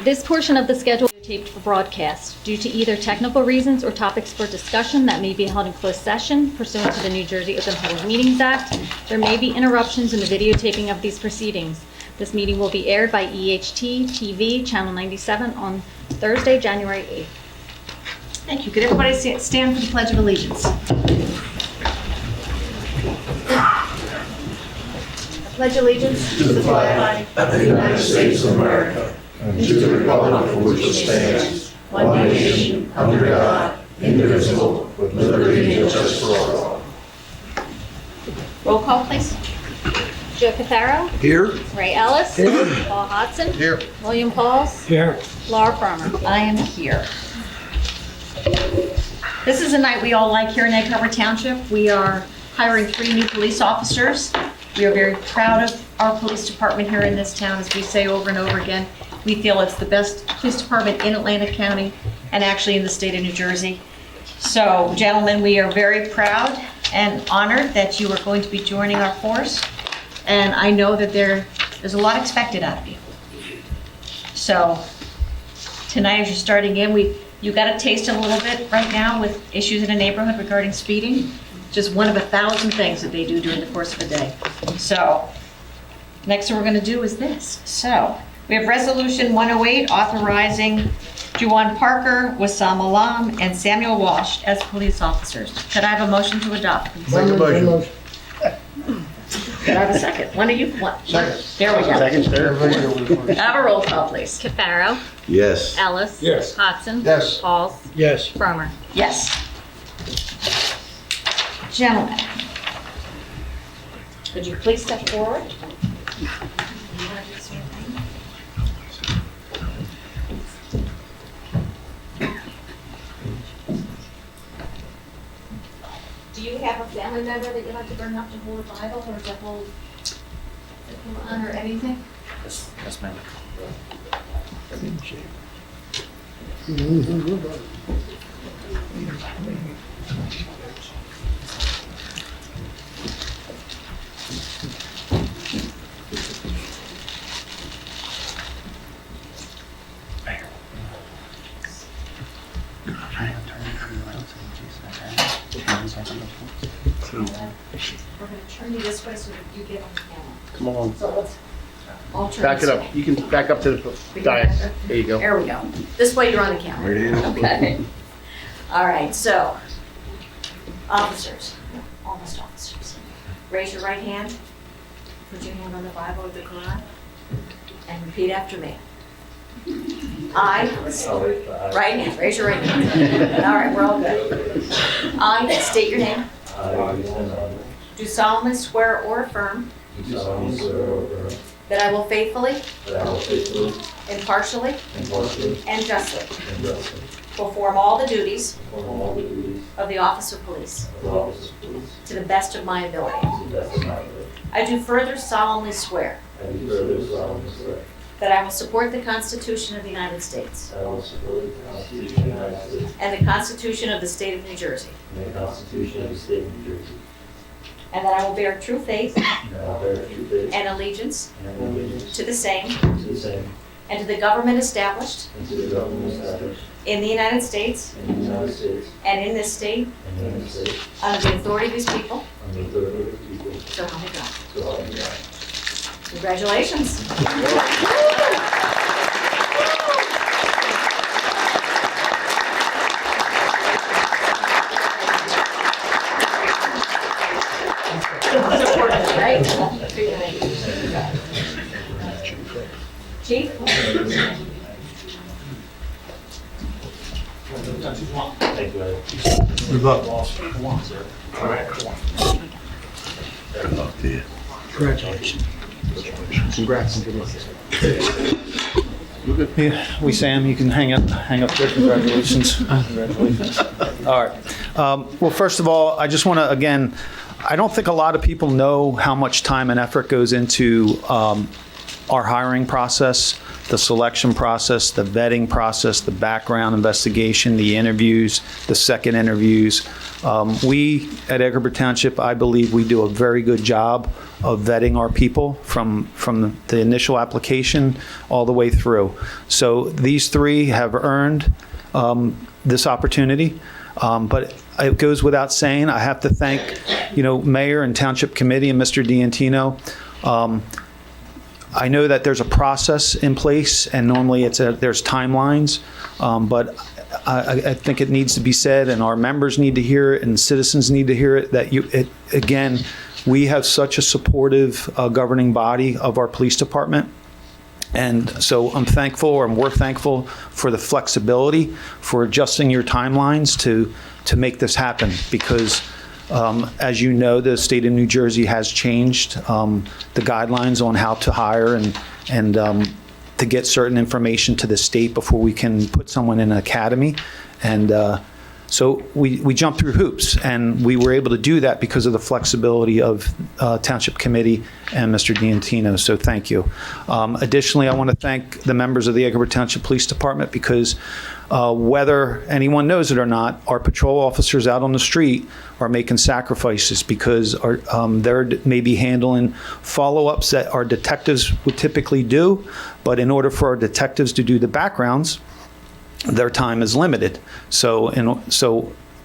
This portion of the schedule is taped for broadcast. Due to either technical reasons or topics for discussion that may be held in closed session pursuant to the New Jersey Open Public Meetings Act, there may be interruptions in the videotaping of these proceedings. This meeting will be aired by EHT TV, Channel 97, on Thursday, January 8th. Thank you. Could everybody stand for the Pledge of Allegiance? I pledge allegiance to the flag of the United States of America and to the republic for which it stands, one nation, under God, indivisible, with liberty and justice for all. Roll call, please. Joe Catharo. Here. Ray Ellis. Here. Paul Hodson. Here. William Pauls. Here. Laura Farmer. I am here. This is a night we all like here in Egg Harbor Township. We are hiring 3 new police officers. We are very proud of our police department here in this town. As we say over and over again, we feel it's the best police department in Atlantic County and actually in the state of New Jersey. So, gentlemen, we are very proud and honored that you are going to be joining our force. And I know that there's a lot expected out of you. So, tonight as you're starting in, you got a taste a little bit right now with issues in a neighborhood regarding speeding. Just one of 1,000 things that they do during the course of a day. So, next thing we're going to do is this. So, we have Resolution 108 authorizing Juwan Parker, Wissam Alam, and Samuel Walsh as police officers. Could I have a motion to adopt, please? Make a motion. Could I have a second? One of you? One. Second. There we go. Second, third. Have a roll call, please. Catharo. Yes. Ellis. Yes. Hodson. Yes. Pauls. Yes. Farmer. Yes. Gentlemen, could you please step forward? Do you have a family member that you'd like to bring up to hold a Bible or to hold the Quran or anything? Yes, ma'am. We're going to turn you this way so that you get on the camera. Come on. So let's all turn Back this it way. up. You can back up to the We can dais. back up. There you go. There we go. This way you're on the camera. Okay. All right, so, officers, almost officers. Raise your right hand, put your hand on the Bible or the Quran, and repeat after me. I, right hand, raise your right hand. All right, we're all good. I state your name, do solemnly swear or affirm that I will faithfully, impartially, and justly perform all the duties of the office of police to the best of my ability. I do further solemnly swear that I will support the Constitution of the United States and the Constitution of the State of New Jersey, and that I will bear true faith and allegiance to the same and to the government established in the United States and in this state under the authority of these people. So help me God. Congratulations. Right? Chief? Thank you, Ed. Good luck. Congratulations. Congrats and good luck. Yeah, we, Sam, you can hang up there. Congratulations. Congratulations. All right. Well, first of all, I just want to, again, I don't think a lot of people know how much time and effort goes into our hiring process, the selection process, the vetting process, the background investigation, the interviews, the second interviews. We at Egg Harbor Township, I believe we do a very good job of vetting our people from the initial application all the way through. So these three have earned this opportunity. But it goes without saying, I have to thank, Mayor and Township Committee and Mr. D'Antino. I know that there's a process in place, and normally there's timelines, but I think it needs to be said, and our members need to hear it, and citizens need to hear it, that again, we have such a supportive governing body of our police department. And so I'm thankful, and we're thankful for the flexibility, for adjusting your timelines to make this happen, because as you know, the state of New Jersey has changed the guidelines on how to hire and to get certain information to the state before we can put someone in an academy. And so we jumped through hoops, and we were able to do that because of the flexibility of Township Committee and Mr. D'Antino, so thank you. Additionally, I want to thank the members of the Egg Harbor Township Police Department, because whether anyone knows it or not, our patrol officers out on the street are making sacrifices, because they're maybe handling follow-ups that our detectives would typically do, but in order for our detectives to do the backgrounds, their time is limited. So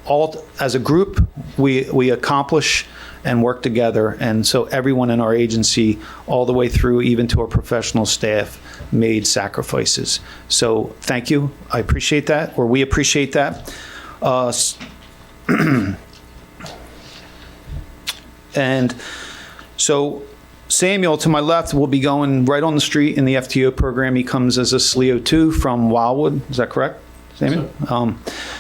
all as a group, we accomplish and work together, and so everyone in our agency, all the way through, even to our professional staff, made sacrifices. So thank you. I appreciate that, or we appreciate that. And so Samuel, to my left, will be going right on the street in the FTO program. He comes as a SLEO 2 from Wildwood. Is that correct, Samuel?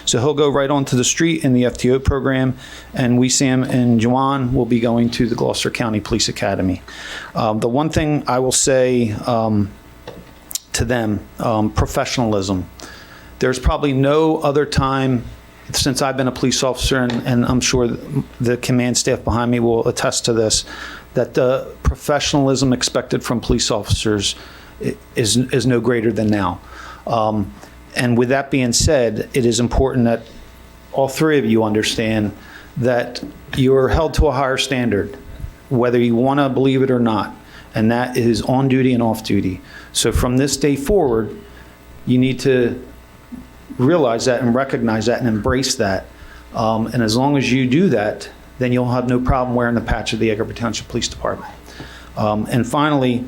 So he'll go right onto the street in the FTO program, and we, Sam and Juwan, will be going to the Gloucester County Police Academy. The one thing I will say to them, professionalism. There's probably no other time since I've been a police officer, and I'm sure the command staff behind me will attest to this, that the professionalism expected from police officers is no greater than now. And with that being said, it is important that all three of you understand that you're held to a higher standard, whether you want to believe it or not, and that is on duty and off duty. So from this day forward, you need to realize that and recognize that and embrace that. And as long as you do that, then you'll have no problem wearing the patch of the Egg Harbor Township Police Department. And finally,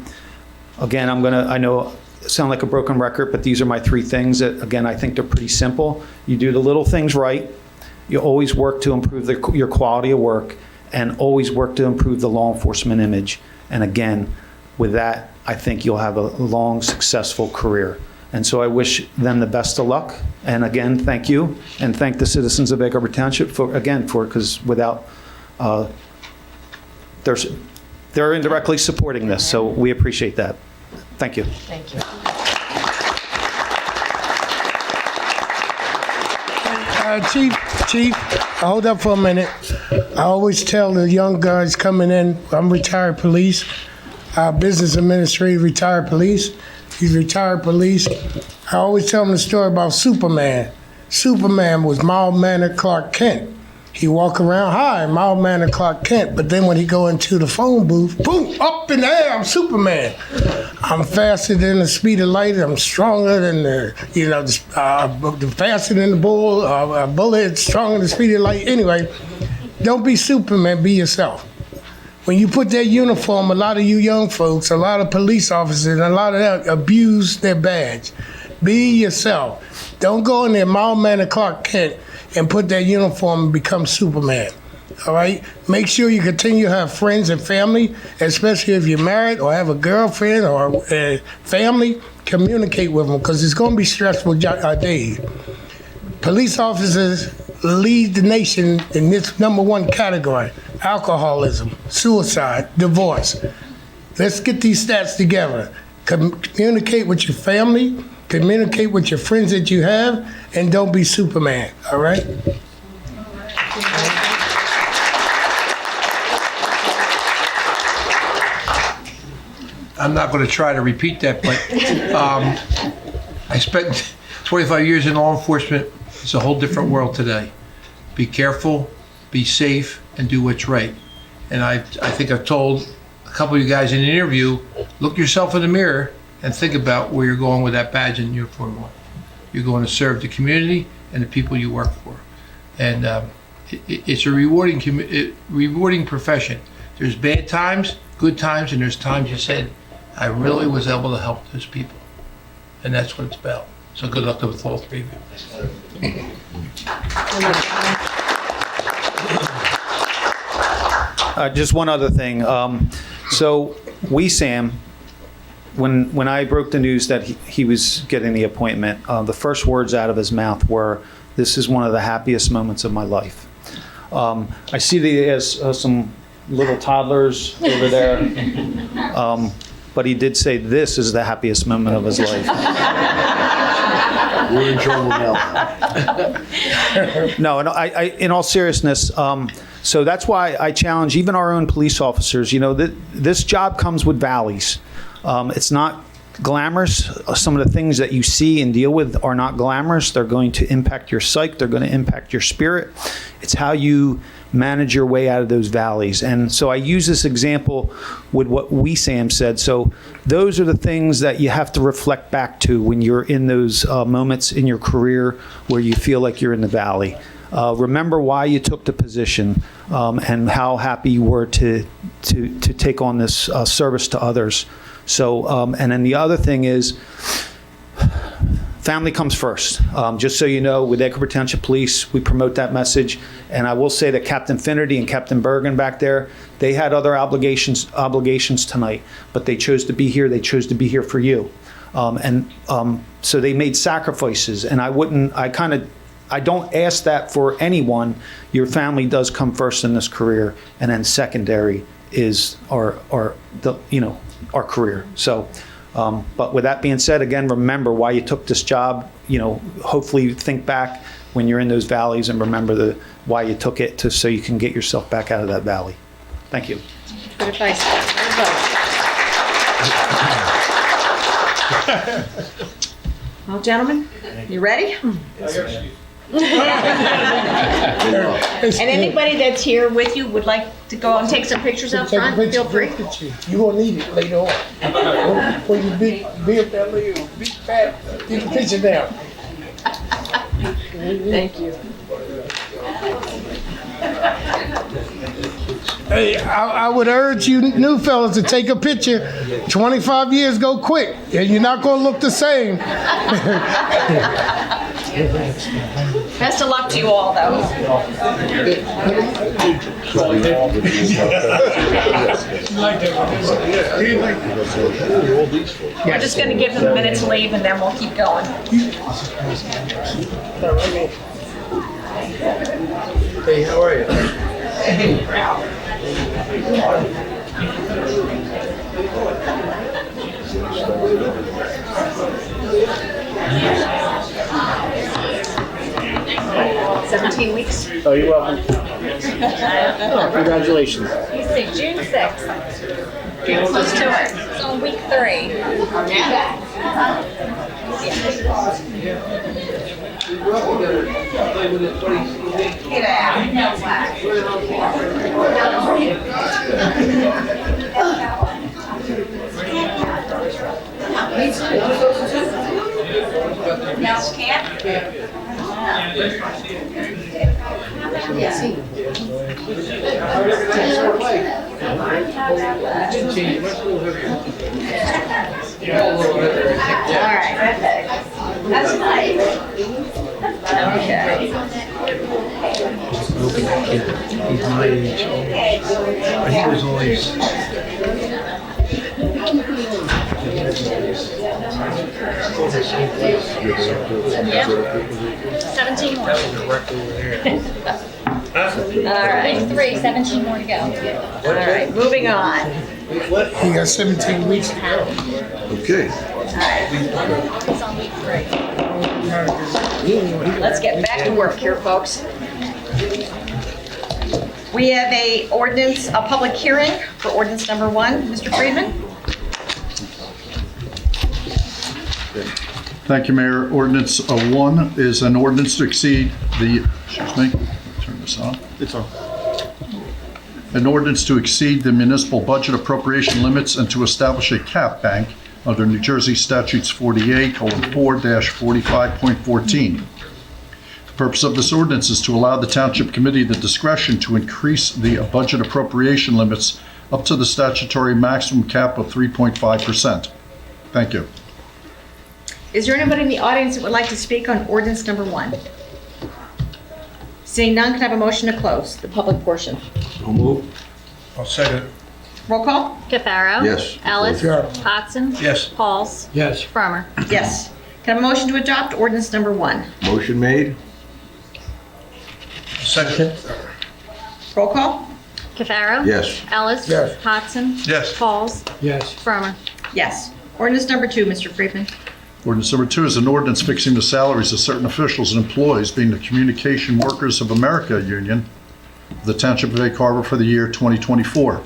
again, I know I sound like a broken record, but these are my three things that, again, I think they're pretty simple. You do the little things right. You always work to improve your quality of work, and always work to improve the law enforcement image. And again, with that, I think you'll have a long, successful career. And so I wish them the best of luck. And again, thank you, and thank the citizens of Egg Harbor Township because without, they're indirectly supporting this, so we appreciate that. Thank you. Thank you. Chief, hold up for a minute. I always tell the young guys coming in, I'm retired police. Our business administrator retired police. He's retired police. I always tell them the story about Superman. Superman was mild-mannered Clark Kent. He walk around, hi, mild-mannered Clark Kent, but then when he go into the phone booth, boom, up in the air, I'm Superman. I'm faster than the speed of light. I'm stronger than faster than the bull. A bullet, stronger than the speed of light. Anyway, don't be Superman, be yourself. When you put that uniform, a lot of you young folks, a lot of police officers, a lot of them abuse their badge. Be yourself. Don't go in there, mild-mannered Clark Kent, and put that uniform and become Superman. All right? Make sure you continue to have friends and family, especially if you're married or have a girlfriend or a family. Communicate with them, because it's going to be stressful days. Police officers lead the nation in this #1 category: alcoholism, suicide, divorce. Let's get these stats together. Communicate with your family, communicate with your friends that you have, and don't be Superman, all right? I'm not going to try to repeat that, but I spent 25 years in law enforcement. It's a whole different world today. Be careful, be safe, and do what's right. And I think I've told a couple of you guys in an interview, look yourself in the mirror and think about where you're going with that badge and uniform on. You're going to serve the community and the people you work for. And it's a rewarding profession. There's bad times, good times, and there's times you said, I really was able to help those people. And that's what it's about. So good luck with all three of you. Just one other thing. So Sam, when I broke the news that he was getting the appointment, the first words out of his mouth were, "This is one of the happiest moments of my life." I see that he has some little toddlers over there, but he did say this is the happiest moment of his life. We're in trouble now. No, in all seriousness, so that's why I challenge even our own police officers. You know, this job comes with valleys. It's not glamorous. Some of the things that you see and deal with are not glamorous. They're going to impact your psyche. They're going to impact your spirit. It's how you manage your way out of those valleys. And so I use this example with what Sam said. So those are the things that you have to reflect back to when you're in those moments in your career where you feel like you're in the valley. Remember why you took the position and how happy you were to take on this service to others. So, and then the other thing is, family comes first. Just so you know, with Egg Harbor Township Police, we promote that message. And I will say that Captain Finnerty and Captain Bergen back there, they had other obligations tonight, but they chose to be here. They chose to be here for you. So they made sacrifices. And I don't ask that for anyone. Your family does come first in this career, and then secondary is our career. So, but with that being said, again, remember why you took this job. You know, hopefully think back when you're in those valleys and remember why you took it so you can get yourself back out of that valley. Thank you. Good advice. Well, gentlemen, you ready? And anybody that's here with you would like to go and take some pictures out front, feel free. You won't need it later on. When you be up that little big fat, get the picture down. Thank you. Hey, I would urge you new fellas to take a picture. 25 years go quick. And you're not going to look the same. Best of luck to you all, though. We're just going to give them a minute to leave, and then we'll keep going. Hey, how are you? Yeah. 17 weeks. Oh, you're welcome. Congratulations. You say June 6th. Getting close to it. It's on week 3. Mouse camp? All right. That's nice. Okay. He's my age. But he was always... 17 more. All right. Week 3, 17 more to go. All right. Moving on. You got 17 weeks to go. Okay. It's on week 3. Let's get back to work here, folks. We have a public hearing for ordinance number 1. Mr. Friedman? Thank you, Mayor. Ordinance 1 is an ordinance to exceed the, excuse me, turn this on. It's on. An ordinance to exceed the municipal budget appropriation limits and to establish a cap bank under New Jersey Statutes 48:4-45.14. The purpose of this ordinance is to allow the Township Committee the discretion to increase the budget appropriation limits up to the statutory maximum cap of 3.5%. Thank you. Is there anybody in the audience that would like to speak on ordinance number 1? Seeing none, can I have a motion to close the public portion? I'll second it. Roll call? Cafaro. Yes. Ellis. Yes. Hodson. Yes. Pauls. Yes. Farmer. Yes. Can I have a motion to adopt ordinance number 1? Motion made? Second. Roll call? Cafaro. Yes. Ellis. Yes. Hodson. Yes. Pauls. Yes. Farmer. Yes. Ordinance number 2, Mr. Friedman. Ordinance number 2 is an ordinance fixing the salaries of certain officials and employees, being the Communication Workers of America Union, of the Township of Egg Harbor for the year 2024.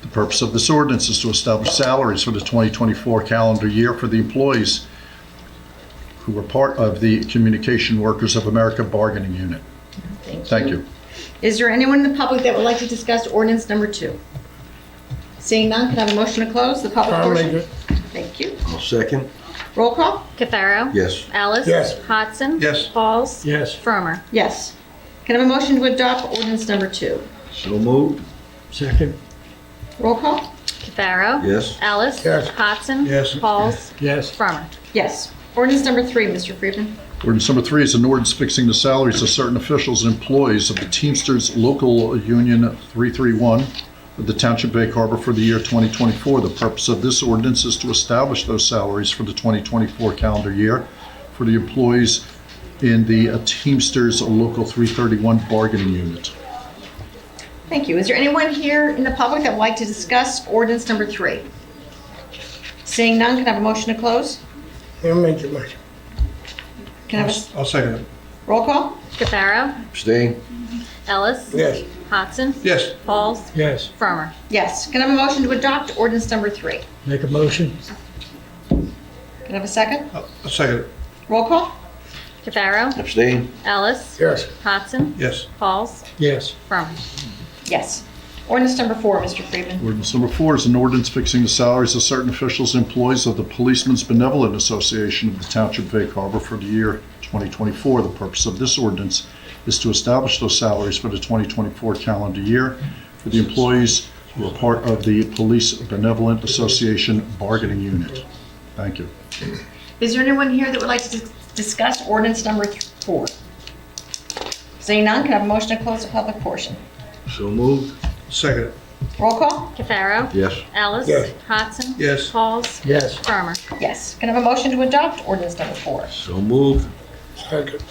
The purpose of this ordinance is to establish salaries for the 2024 calendar year for the employees who were part of the Communication Workers of America bargaining unit. Thank you. Is there anyone in the public that would like to discuss ordinance number 2? Seeing none, can I have a motion to close the public I'll make portion? it. Thank you. I'll second. Roll call? Cafaro. Yes. Ellis. Yes. Hodson. Yes. Pauls. Yes. Farmer. Yes. Can I have a motion to adopt ordinance number 2? So moved. Second. Roll call? Cafaro. Yes. Ellis. Yes. Hodson. Yes. Pauls. Yes. Farmer. Yes. Ordinance number 3, Mr. Friedman. Ordinance number 3 is an ordinance fixing the salaries of certain officials and employees of the Teamsters Local Union 331 of the Township of Egg Harbor for the year 2024. The purpose of this ordinance is to establish those salaries for the 2024 calendar year for the employees in the Teamsters Local 331 bargaining unit. Thank you. Is there anyone here in the public that would like to discuss ordinance number 3? Seeing none, can I have a motion to close? I'll make the motion. Can I have a I'll second it. roll call? Cafaro. Abstain? Ellis. Yes. Hodson. Yes. Pauls. Yes. Farmer. Yes. Can I have a motion to adopt ordinance number 3? Make a motion. Can I have a second? I'll second it. Roll call? Cafaro. Abstain? Ellis. Yes. Hodson. Yes. Pauls. Yes. Farmer. Yes. Ordinance number 4, Mr. Friedman. Ordinance number 4 is an ordinance fixing the salaries of certain officials and employees of the Policemen's Benevolent Association of the Township of Egg Harbor for the year 2024. The purpose of this ordinance is to establish those salaries for the 2024 calendar year for the employees who are part of the Police Benevolent Association bargaining unit. Thank you. Is there anyone here that would like to discuss ordinance number 4? Seeing none, can I have a motion to close the public portion? So moved. Second it. Roll call? Cafaro. Yes. Ellis. Yes. Hodson. Yes. Pauls. Yes. Farmer. Yes. Can I have a motion to adopt ordinance number 4? So moved. Second.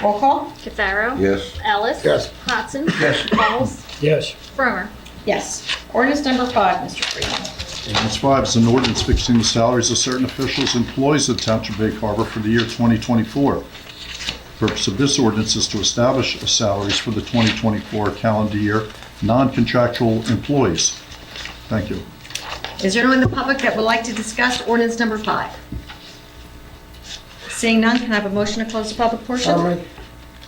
Roll call? Cafaro. Yes. Ellis. Yes. Hodson. Yes. Pauls. Yes. Farmer. Yes. Ordinance number 5, Mr. Freeman. Ordinance 5 is an ordinance fixing the salaries of certain officials and employees of the Township of Egg Harbor for the year 2024. The purpose of this ordinance is to establish salaries for the 2024 calendar year non-contractual employees. Thank you. Is there anyone in the public that would like to discuss ordinance number 5? Seeing none, can I have a motion to close the public I'll portion? make,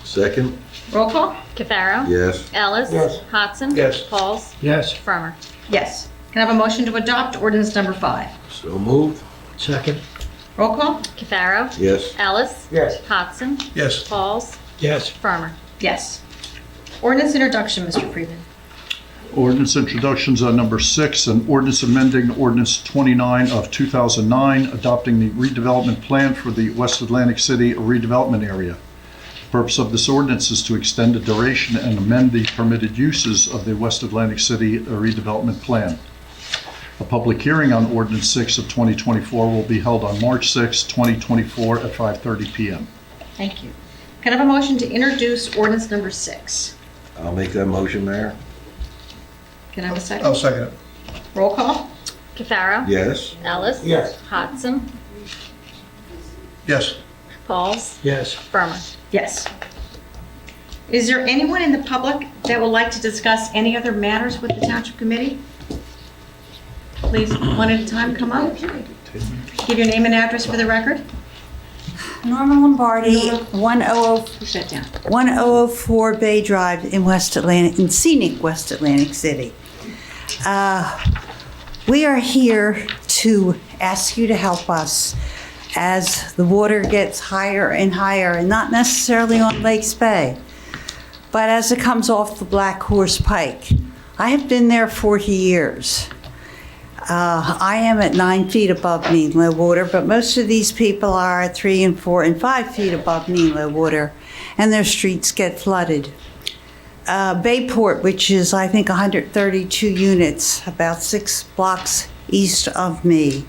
Second? Roll call? Cafaro. Yes. Ellis. Yes. Hodson. Yes. Pauls. Yes. Farmer. Yes. Can I have a motion to adopt ordinance number 5? So moved. Second? Roll call? Cafaro. Yes. Ellis. yes. Hodson. Yes. Pauls. Yes. Farmer. Yes. Ordinance introduction, Mr. Freeman. Ordinance introductions on number 6, an ordinance amending ordinance 29 of 2009, adopting the redevelopment plan for the West Atlantic City redevelopment area. The purpose of this ordinance is to extend the duration and amend the permitted uses of the West Atlantic City redevelopment plan. A public hearing on ordinance 6 of 2024 will be held on March 6, 2024 at 5:30 p.m. Thank you. Can I have a motion to introduce ordinance number 6? I'll make that motion, Mayor. Can I have a I'll second? second it. Roll call? Cafaro. Yes. Ellis. Yes. Hodson. Yes. Pauls. Yes. Farmer. Yes. Is there anyone in the public that would like to discuss any other matters with the Township Committee? Please, one at a time, come up. Give Give your name and address for the record. Norma Lombardi, Push that down. 1004 Bay Drive in West Atlantic, in scenic West Atlantic City. We are here to ask you to help us as the water gets higher and higher, and not necessarily on Lakes Bay, but as it comes off the Black Horse Pike. I have been there 40 years. I am at 9 feet above mean low water, but most of these people are at 3 and 4 and 5 feet above mean low water, and their streets get flooded. Bayport, which is, I think, 132 units, about 6 blocks east of me,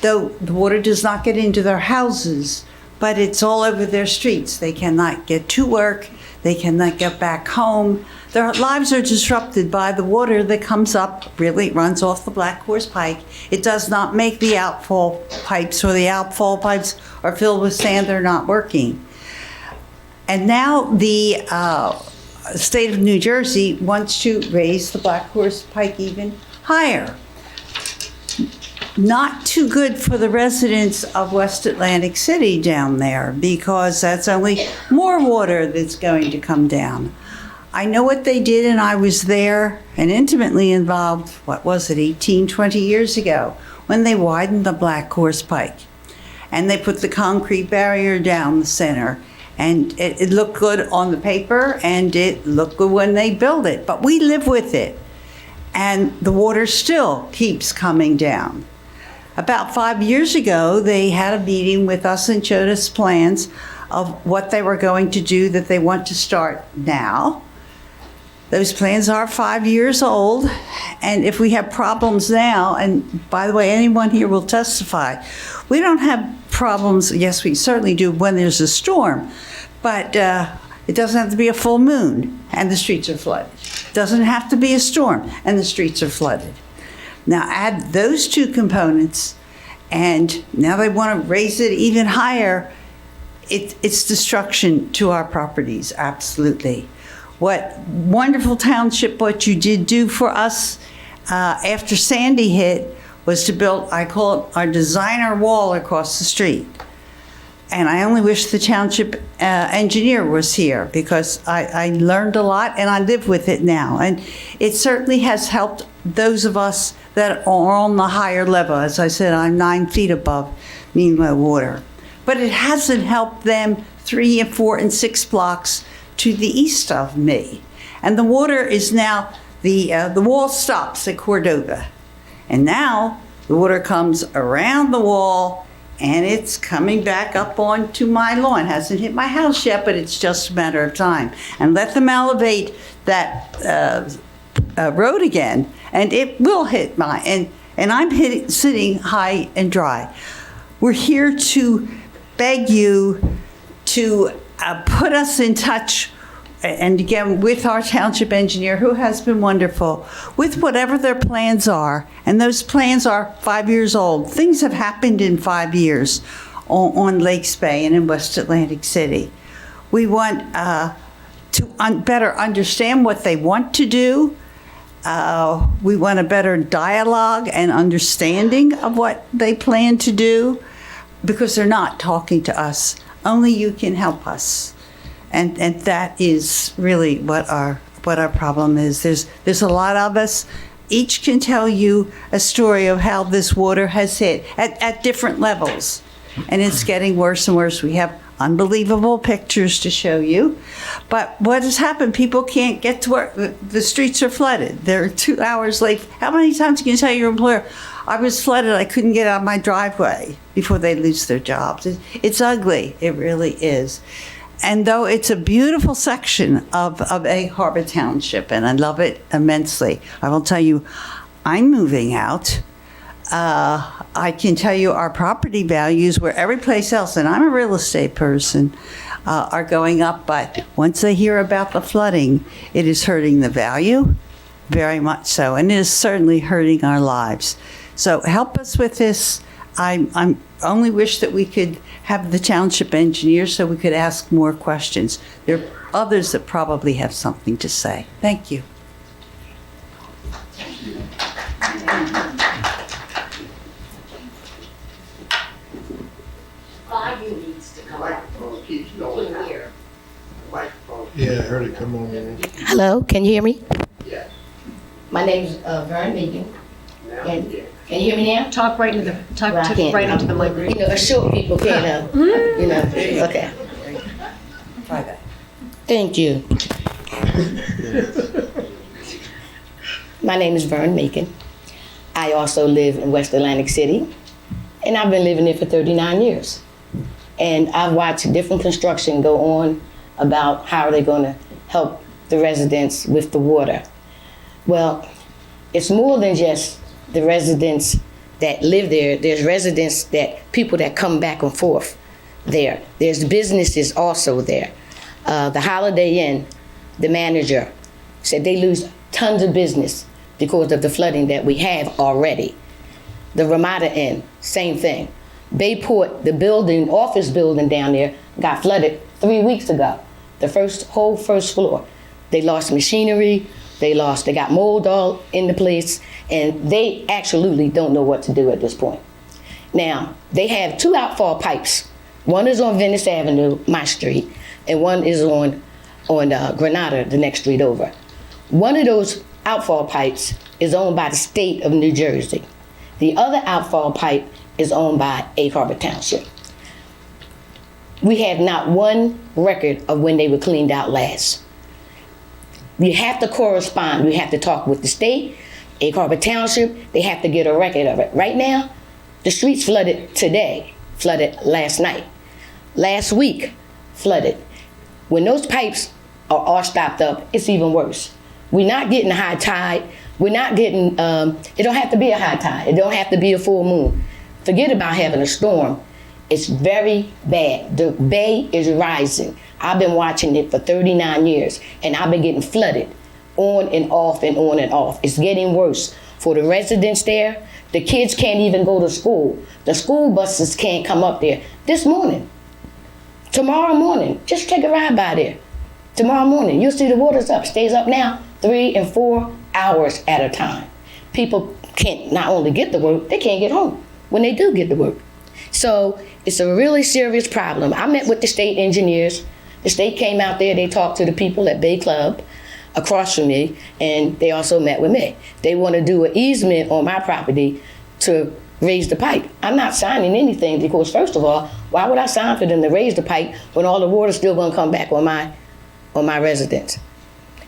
though the water does not get into their houses, but it's all over their streets. They cannot get to work. They cannot get back home. Their lives are disrupted by the water that comes up, really runs off the Black Horse Pike. It does not make the outfall pipes, or the outfall pipes are filled with sand, they're not working. And now the state of New Jersey wants to raise the Black Horse Pike even higher. Not too good for the residents of West Atlantic City down there, because that's only more water that's going to come down. I know what they did, and I was there and intimately involved, 18, 20 years ago, when they widened the Black Horse Pike. And they put the concrete barrier down the center. And it looked good on the paper, and it looked good when they built it. But we live with it. And the water still keeps coming down. About 5 years ago, they had a meeting with us and showed us plans of what they were going to do that they want to start now. Those plans are 5 years old, and if we have problems now, and by the way, anyone here will testify, we don't have problems, yes, we certainly do when there's a storm, but it doesn't have to be a full moon and the streets are flooded. It doesn't have to be a storm and the streets are flooded. Now add those two components, and now they want to raise it even higher. It's destruction to our properties, absolutely. What wonderful township, what you did do for us after Sandy hit was to build, I call it our designer wall across the street. And I only wish the township engineer was here, because I learned a lot and I live with it now. And it certainly has helped those of us that are on the higher level. As I said, I'm 9 feet above mean low water. But it hasn't helped them 3 and 4 and 6 blocks to the east of me. And the water is now, the wall stops at Cordova. And now the water comes around the wall, and it's coming back up onto my lawn. Hasn't hit my house yet, but it's just a matter of time. And let them elevate that road again, and it will hit and I'm sitting high and dry. We're here to beg you to put us in touch, and again, with our township engineer, who has been wonderful, with whatever their plans are. And those plans are 5 years old. Things have happened in 5 years on Lakes Bay and in West Atlantic City. We want to better understand what they want to do. We want a better dialogue and understanding of what they plan to do, because they're not talking to us. Only you can help us. And that is really what our problem is. There's a lot of us. Each can tell you a story of how this water has hit at different levels. And it's getting worse and worse. We have unbelievable pictures to show you. But what has happened, people can't get to work. The streets are flooded. They're 2 hours late. How many times can you tell your employer, I was flooded, I couldn't get out of my driveway, before they lose their jobs? It's ugly. It really is. And though it's a beautiful section of Egg Harbor Township, and I love it immensely, I will tell you, I'm moving out. I can tell you our property values, where every place else, and I'm a real estate person, are going up. But once they hear about the flooding, it is hurting the value, very much so, and it is certainly hurting our lives. So help us with this. I only wish that we could have the township engineer so we could ask more questions. There are others that probably have something to say. Thank you. volume needs to come up. keeps In here. Yeah, I heard it come on. Hello, can you hear me? Yeah. My name's Vern Megan. Can you hear me now? Talk right into the, talk Well, I to, can't. right into the microphone. You know, short people can't, you know, okay. Try that. Thank you. My name is Vern Macon. I also live in West Atlantic City, and I've been living there for 39 years. And I've watched different construction go on about how are they going to help the residents with the water. Well, it's more than just the residents that live there. There's residents that, people that come back and forth there. There's businesses also there. The Holiday Inn, the manager, said they lose tons of business because of the flooding that we have already. The Ramada Inn, same thing. Bayport, the building, office building down there, got flooded 3 weeks ago. The whole first floor. They lost machinery, they got mold all in the place, and they absolutely don't know what to do at this point. Now, they have 2 outfall pipes. One is on Venice Avenue, my street, and one is on Granada, the next street over. One of those outfall pipes is owned by the state of New Jersey. The other outfall pipe is owned by Egg Harbor Township. We have not one record of when they were cleaned out last. We have to correspond. We have to talk with the state, Egg Harbor Township. They have to get a record of it. Right now, the streets flooded today, flooded last night. Last week, flooded. When those pipes are all stopped up, it's even worse. We're not getting a high tide. We're not getting, it don't have to be a high tide. It don't have to be a full moon. Forget about having a storm. It's very bad. The bay is rising. I've been watching it for 39 years, and I've been getting flooded on and off and on and off. It's getting worse for the residents there. The kids can't even go to school. The school buses can't come up there. This morning, tomorrow morning, just take a ride by there. Tomorrow morning, you'll see the water's up. Stays up now 3 and 4 hours at a time. People can't not only get to work, they can't get home when they do get to work. So it's a really serious problem. I met with the state engineers. The state came out there, they talked to the people at Bay Club across from me, and they also met with me. They want to do an easement on my property to raise the pipe. I'm not signing anything because, first of all, why would I sign for them to raise the pipe when all the water's still going to come back on my residence?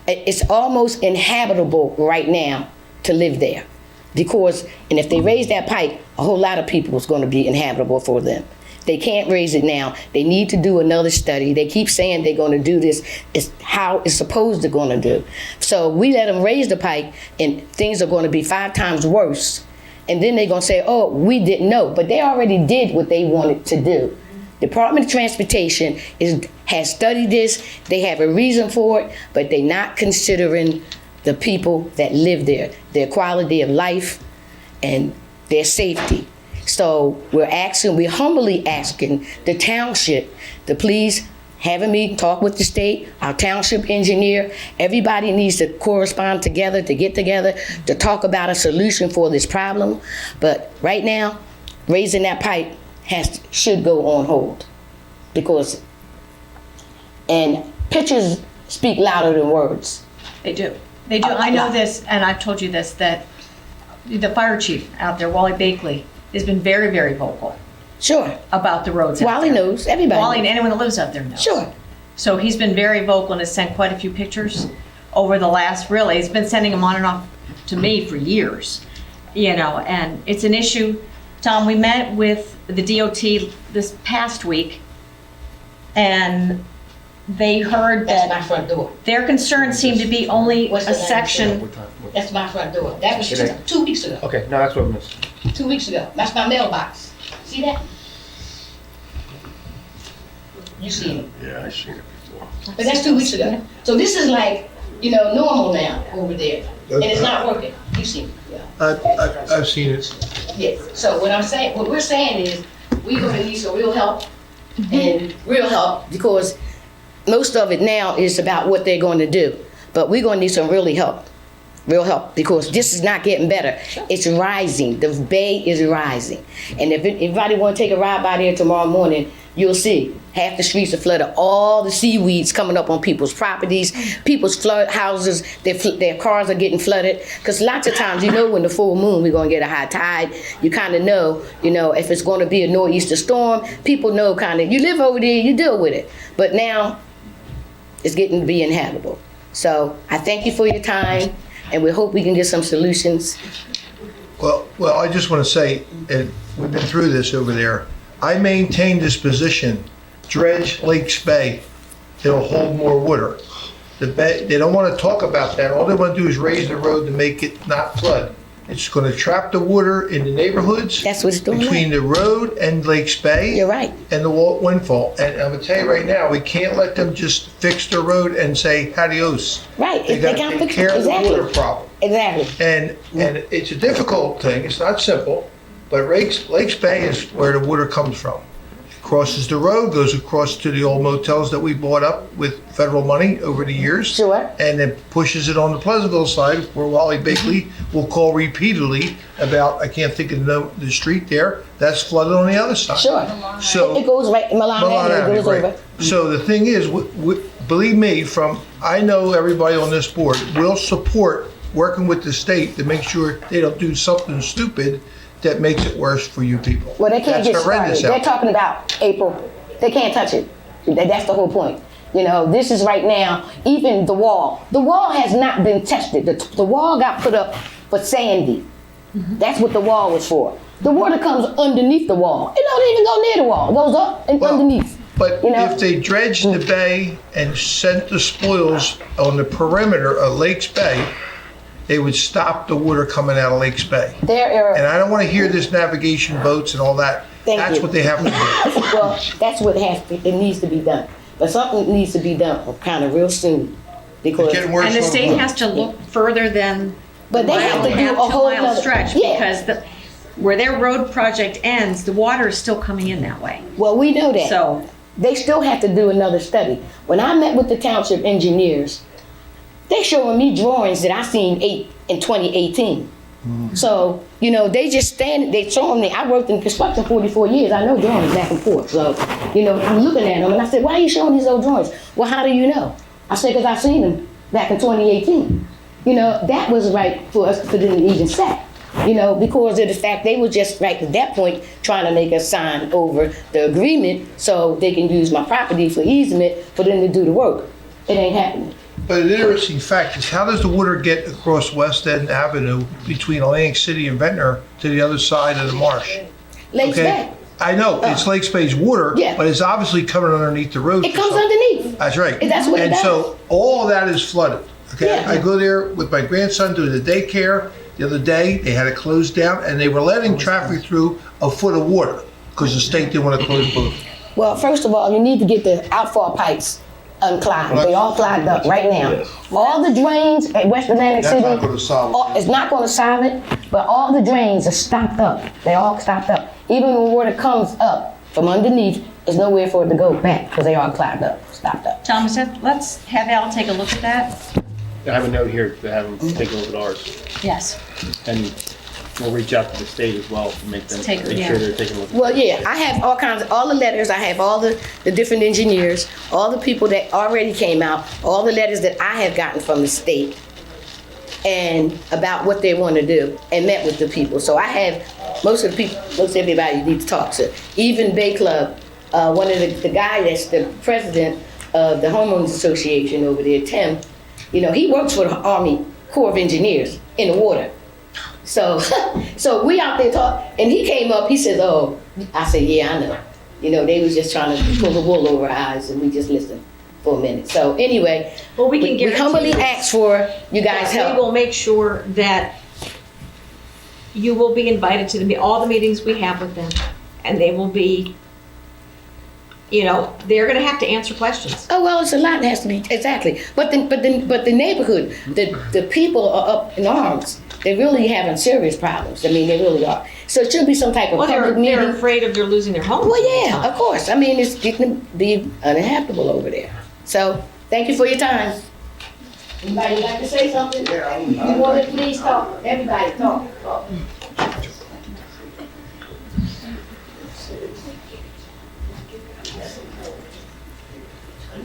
It's almost inhabitable right now to live there because, and if they raise that pipe, a whole lot of people is going to be inhabitable for them. They can't raise it now. They need to do another study. They keep saying they're going to do this. It's how it's supposed to going to do. So we let them raise the pipe and things are going to be 5 times worse. And then they're going to say, oh, we didn't know. But they already did what they wanted to do. Department of Transportation has studied this. They have a reason for it, but they're not considering the people that live there, their quality of life and their safety. So we're humbly asking the township to please have a meeting, talk with the state, our township engineer. Everybody needs to correspond together, to get together, to talk about a solution for this problem. But right now, raising that pipe should go on hold because, and pictures speak louder than words. They do. They do. I know this, and I've told you this, that the fire chief out there, Wally Bakley, has been very, very vocal Sure. about the roads out Wally there. knows, everybody Wally and knows. anyone that lives out there knows. Sure. So he's been very vocal and has sent quite a few pictures over the last, really, he's been sending them on and off to me for years, you know, and it's an issue. Tom, we met with the DOT this past week, and they heard That's my that front door. their concerns seem to be only What's a the name? section. That's my front door. That was just 2 weeks ago. Okay, no, that's what I missed. 2 weeks ago. That's my mailbox. See that? You see it. Yeah, I seen it before. But that's 2 weeks ago. So this is like, you know, normal now over there. And it's not working. You see it. Yeah. I've seen it. Yes. So what we're saying is we're gonna need some real help and real help because most of it now is about what they're going to do. But we're gonna need some real help because this is not getting better. It's rising. The bay is rising. And if anybody want to take a ride by there tomorrow morning, you'll see half the streets are flooded. All the seaweeds coming up on people's properties, people's flood houses, their cars are getting flooded. Because lots of times, when the full moon, we're going to get a high tide. You kind of know, if it's going to be a nor'easter storm, people know kind of, you live over there, you deal with it. But now, it's getting to be inhabitable. So I thank you for your time, and we hope we can get some solutions. Well, I just want to say, and we've been through this over there, I maintain this position, dredge Lakes Bay, it'll hold more water. They don't want to talk about that, all they want to do is raise the road to make it not flood. It's going to trap the water in the neighborhoods. That's what it's doing. Between the road and Lakes Bay. You're right. And the windfall. And I'm going to tell you right now, we can't let them just fix the road and say adios. Right. They got to take care of the water problem. Exactly. And it's a difficult thing. It's not simple. But Lakes Bay is where the water comes from. Crosses the road, goes across to the old motels that we bought up with federal money over the years. Sure. And then pushes it on the Pleasantville side, where Wally Bakley will call repeatedly about, I can't think of the street there, that's flooded on the other side. Sure. So it goes right, Milan Avenue goes right. over. So the thing is, believe me, I know everybody on this board will support working with the state to make sure they don't do something stupid that makes it worse for you people. Well, they can't That's get horrendous started. out They're talking about April. They can't touch it. That's the whole point. This is right now, even the wall. The wall has not been tested. The wall got put up for Sandy. That's what the wall was for. The water comes underneath the wall. It don't even go near the wall. It goes up and underneath. But if they dredged the bay and sent the spoils on the perimeter of Lakes Bay, they would stop the water coming out of Lakes Bay. And I don't want to hear this navigation boats and all that. That's what they have to do. Well, that's what it needs to be done. But something needs to be done kind of real soon. Because It's getting worse And the all state time. has to look further than But they have to do a whole 2 mile nother- stretch, Yeah. because where their road project ends, the water is still coming in that way. Well, we know that. So They still have to do another study. When I met with the township engineers, they showing me drawings that I seen in 2018. So, they just they showing me, I worked in construction 44 years, I know drawings back and forth. So, I'm looking at them and I said, why are you showing these old drawings? Well, how do you know? I said, because I seen them back in 2018. That was right for us for them to even say. Because of the fact they were just right at that point trying to make us sign over the agreement so they can use my property for easement for them to do the work. It ain't happening. But an interesting fact is, how does the water get across West End Avenue between Atlantic City and Ventnor to the other side of the marsh? Lakes Bay. I know, it's Lakes Bay's water, Yeah. but it's obviously coming underneath the road. It for comes some- underneath. That's right. That's what it And does. so all of that is flooded. Okay, Yeah. I go there with my grandson doing the daycare. The other day, they had it closed down, and they were letting traffic through a foot of water because the state didn't want to close both. Well, first of all, you need to get the outfall pipes unclogged. They all clogged up right now. All the drains at West Atlantic That's City, not gonna solve it. it's not going to solve it, but all the drains are stopped up. They all stopped up. Even when water comes up from underneath, there's nowhere for it to go back because they all clogged up, stopped up. Thomas, let's have Al take a look at that. I have a note here to have them take a look at ours. Yes. And we'll reach out to the state as well to make them, Take- make yeah. sure they're taking a look. Well, yeah, I have all the letters, I have all the different engineers, all the people that already came out, all the letters that I have gotten from the state and about what they want to do and met with the people. So I have most everybody you need to talk to. Even Bay Club, one of the guy that's the president of the Homeowners Association over there, Tim, he works for the Army Corps of Engineers in the water. So, so we out there talk, and he came up, he said, oh, I said, yeah, I know. They was just trying to pull the wool over our eyes, and we just listened for a minute. So anyway, Well, we can we guarantee humbly you ask for you guys' that we help. will make sure that you will be invited to all the meetings we have with them, and they will be, they're going to have to answer questions. Oh, well, it's a lot that has to be, exactly. But the neighborhood, the people are up in arms. They're really having serious problems. I mean, they really are. So it should be some type of Well, public they're meeting. afraid of losing their homes. Well, yeah, of course. I mean, it's getting to be uninhabitable over there. So, thank you for your time. Anybody like to say something? You want to please talk? Everybody talk. Hi,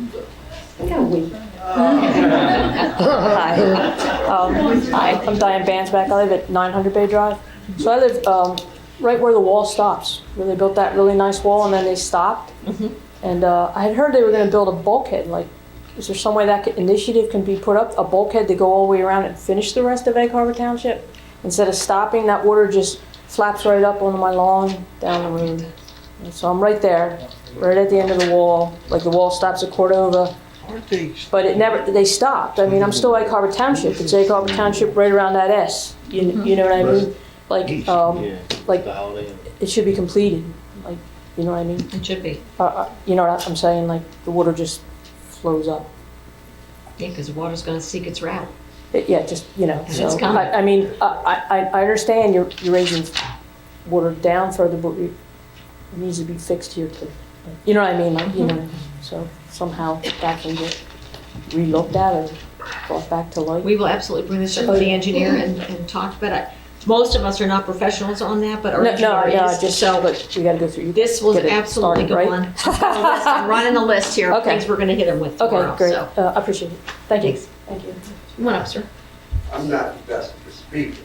I'm Diane Bansback. I live at 900 Bay Drive. So I live right where the wall stops, where they built that really nice wall and then they stopped. And I had heard they were going to build a bulkhead. Like, is there some way that initiative can be put up, a bulkhead to go all the way around and finish the rest of Egg Harbor Township? Instead of stopping, that water just flaps right up onto my lawn down the road. And so I'm right there, right at the end of the wall. Like the wall stops at Cordova. But it never, they stopped. I mean, I'm still Egg Harbor Township. It's Egg Harbor Township right around that S. You know what I mean? Like it should be completed. Like, you know what I mean? It should be. You know what I'm saying? Like the water just flows up. Yeah, because the water's going to seek its route. Yeah, just, you know. And So, it's coming. I mean, I understand you're raising water down further, but it needs to be fixed here too. You know what I mean? Like, you know, so somehow that can get relooked at or brought back to light. We will absolutely bring this up to the engineer and talk, but most of us are not professionals on that, but our engineer is. Just So but you got to go through. this will get it absolutely started, go right? on. I'm running the list here of Okay. things we're going to hit him with tomorrow. Okay, great. So. I appreciate it. Thank you. Thanks. Thank you. Come on up, sir. I'm not the best of a speaker.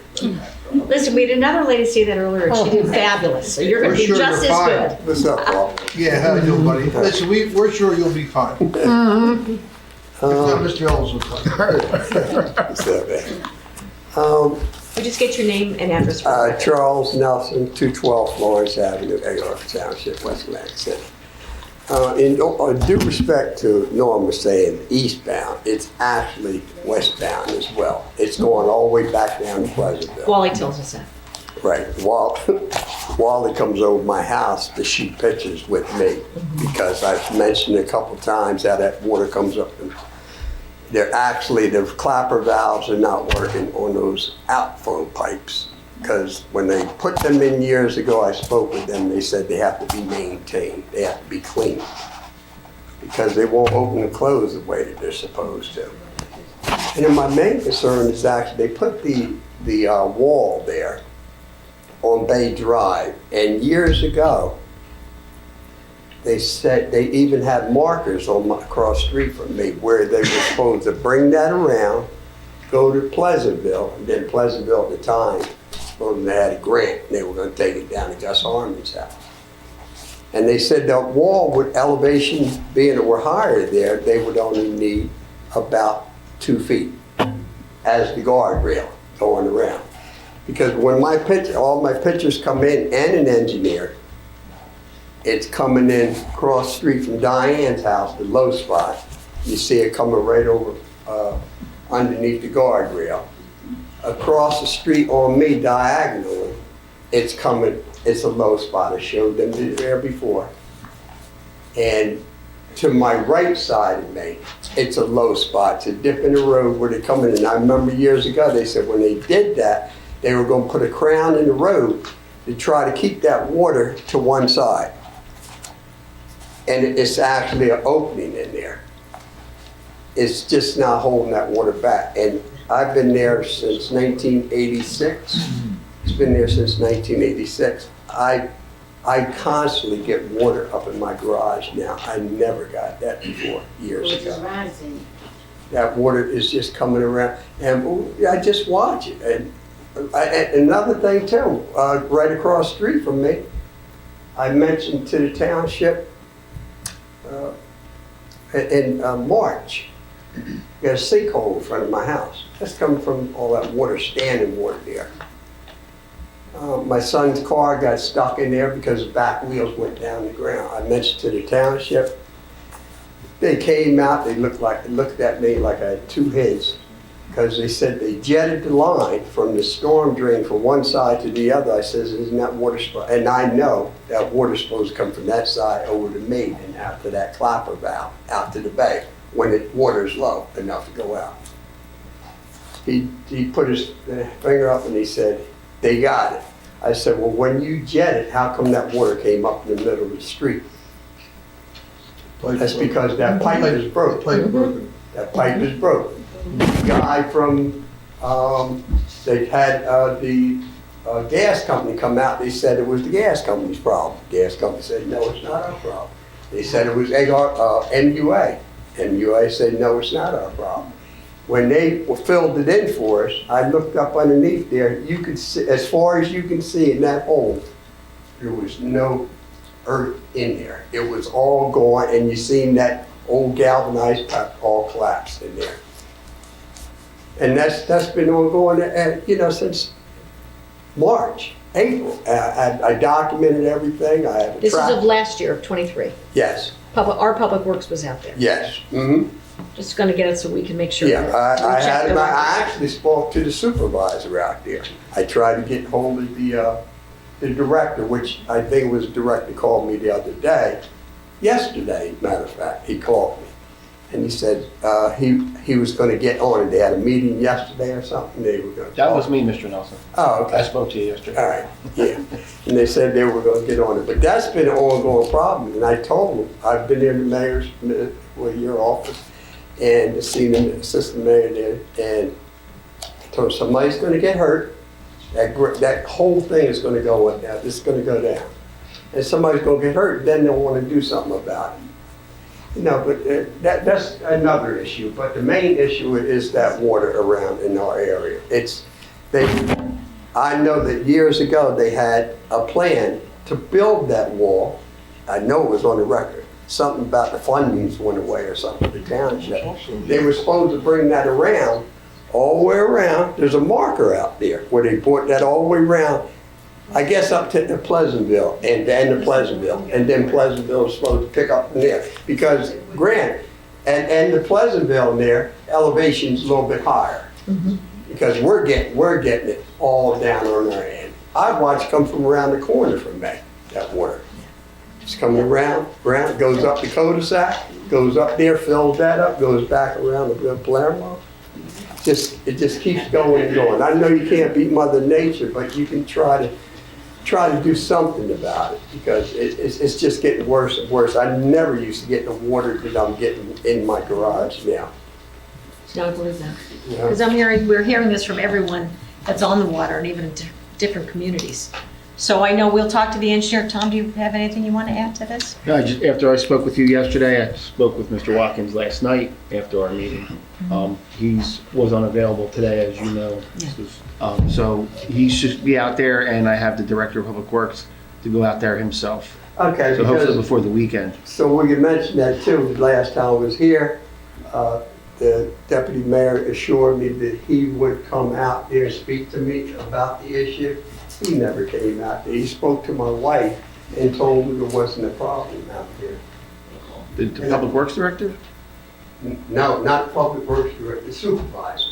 Listen, we had another lady say that earlier, and she did fabulous, so you're going to be just as good. What's up, Paul? Yeah, how you doing, buddy? Listen, we're sure you'll be fine. If not, Mr. Ellis will come. What's up, man? So just get your name and address. for the record. Charles Nelson, 212 Florence Avenue, Egg Harbor Township, West Atlantic City. In due respect to Norma saying eastbound, it's actually westbound as well. It's going all the way back down to Pleasantville. Wally tells us that. Right. Wally comes over my house to shoot pictures with me because I've mentioned a couple times how that water comes up. And the clapper valves are not working on those outflow pipes because when they put them in years ago, I spoke with them. They said they have to be maintained. They have to be cleaned because they won't open and close the way that they're supposed to. And then my main concern is actually they put the wall there on Bay Drive, and years ago, they said they even had markers across the street from me where they were supposed to bring that around, go to Pleasantville, and then Pleasantville at the time, they had a grant, and they were going to take it down to Gus Harmon's house. And they said that wall with elevation being that we're higher there, they would only need about 2 feet as the guardrail going around. Because when all my pictures come in and an engineer, it's coming in across the street from Diane's house, the low spot. You see it coming right over underneath the guardrail. Across the street on me diagonally, it's a low spot. I showed them there before. And to my right side of me, it's a low spot. It's a dip in the road where they're coming in. I remember years ago, they said when they did that, they were going to put a crown in the road to try to keep that water to one side. And it's actually an opening in there. It's just not holding that water back. And I've been there since 1986. It's been there since 1986. I constantly get water up in my garage now. I never got that before, years ago. That water is just coming around, and I just watch it. And another thing too, right across the street from me, I mentioned to the township in March, got a sinkhole in front of my house. That's coming from all that water, standing water there. My son's car got stuck in there because the back wheels went down the ground. I mentioned to the township. They came out, they looked at me like I had two heads because they said they jetted the line from the storm drain from one side to the other. I says, isn't that water supposed, and I know that water's supposed to come from that side over to me and out to that clapper valve, out to the bay when the water's low enough to go out. He put his finger up and he said, they got it. I said, well, when you jet it, how come that water came up in the middle of the street? That's because that pipe is broken. That pipe is broken. The guy from, they had the gas company come out, they said it was the gas company's problem. The gas company said, no, it's not our problem. They said it was MUA. And UA said, no, it's not our problem. When they filled it in for us, I looked up underneath there, you could see, as far as you can see in that hole, there was no earth in there. It was all gone, and you seen that old galvanized pipe all collapsed in there. And that's been ongoing, since March, April. I documented everything. I have a This is track. of last year, of '23. Yes, Our Public Works was out there. yes. Mm-hmm. Just gonna get it so we can make sure. Yeah, that we I check had the my, I records. actually spoke to the supervisor out there. I tried to get hold of the director, which I think was the director called me the other day, yesterday, matter of fact, he called me. And he said, he was gonna get on it. They had a meeting yesterday or something, they were gonna. That was me, Mr. Nelson. Oh, I okay, spoke to you yesterday. all right, yeah. And they said they were gonna get on it, but that's been an ongoing problem. And I told them, I've been in the mayor's, your office, and seen the assistant mayor there, and I told him, somebody's gonna get hurt. That whole thing is gonna go down, it's gonna go down. And somebody's gonna get hurt, then they'll wanna do something about it. But that's another issue, but the main issue is that water around in our area. I know that years ago, they had a plan to build that wall. I know it was on the record. Something about the fundings went away or something, the township. They were supposed to bring that around, all the way around. There's a marker out there where they brought that all the way around, I guess up to the Pleasantville and then to Pleasantville. And then Pleasantville is supposed to pick up from there. Because Grant and the Pleasantville there, elevation's a little bit higher. Because we're getting it all down on our end. I watched come from around the corner from me, that water. It's coming around, goes up the cul-de-sac, goes up there, fills that up, goes back around the Palermo. It just keeps going and going. I know you can't beat Mother Nature, but you can try to do something about it, because it's just getting worse and worse. I never used to get the water that I'm getting in my garage now. I believe that. Yeah. Because we're hearing this from everyone that's on the water and even in different communities. So I know we'll talk to the engineer. Tom, do you have anything you want to add to this? No, after I spoke with you yesterday, I spoke with Mr. Watkins last night after our meeting. He was unavailable today, as you know. Yeah. So he should be out there, and I have the Director of Public Works to go out there himself. Okay. So hopefully because- before the weekend. So we could mention that too, last time I was here, the deputy mayor assured me that he would come out there and speak to me about the issue. He never came out there. He spoke to my wife and told me there wasn't a problem out there. The Public Works Director? No, not public works director, the supervisor.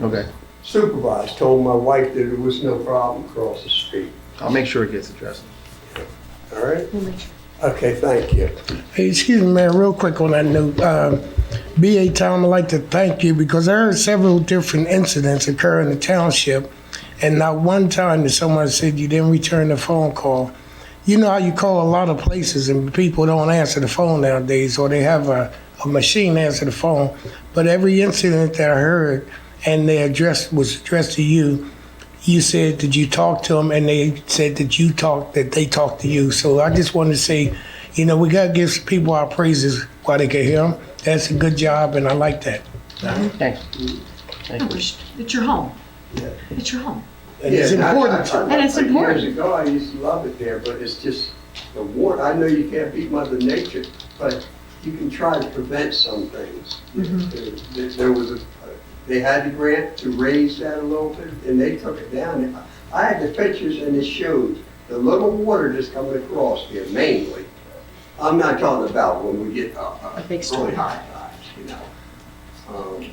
Okay. Supervisor told my wife that there was no problem across the street. I'll make sure it gets addressed. All right? Okay, thank you. Hey, excuse me, Mayor, real quick on that note. B.A. Tom, I'd like to thank you because there are several different incidents occur in the township, and not one time that someone said you didn't return the phone call. You know how you call a lot of places and people don't answer the phone nowadays, or they have a machine answer the phone. But every incident that I heard and was addressed to you, you said that you talked to them, and they said that they talked to you. So I just wanted to say, we got to give people our praises while they can hear them. That's a good job, and I like that. Thanks. Thank you. It's your home. Yeah. It's your home. And it's important. And it's important. Years ago, I used to love it there, but it's just the water. I know you can't beat Mother Nature, but you can try to prevent some things. They had the grant to raise that a little bit, and they took it down. I had the pictures, and it showed the little water that's coming across here, mainly. I'm not talking about when we get A big storm. really high tides,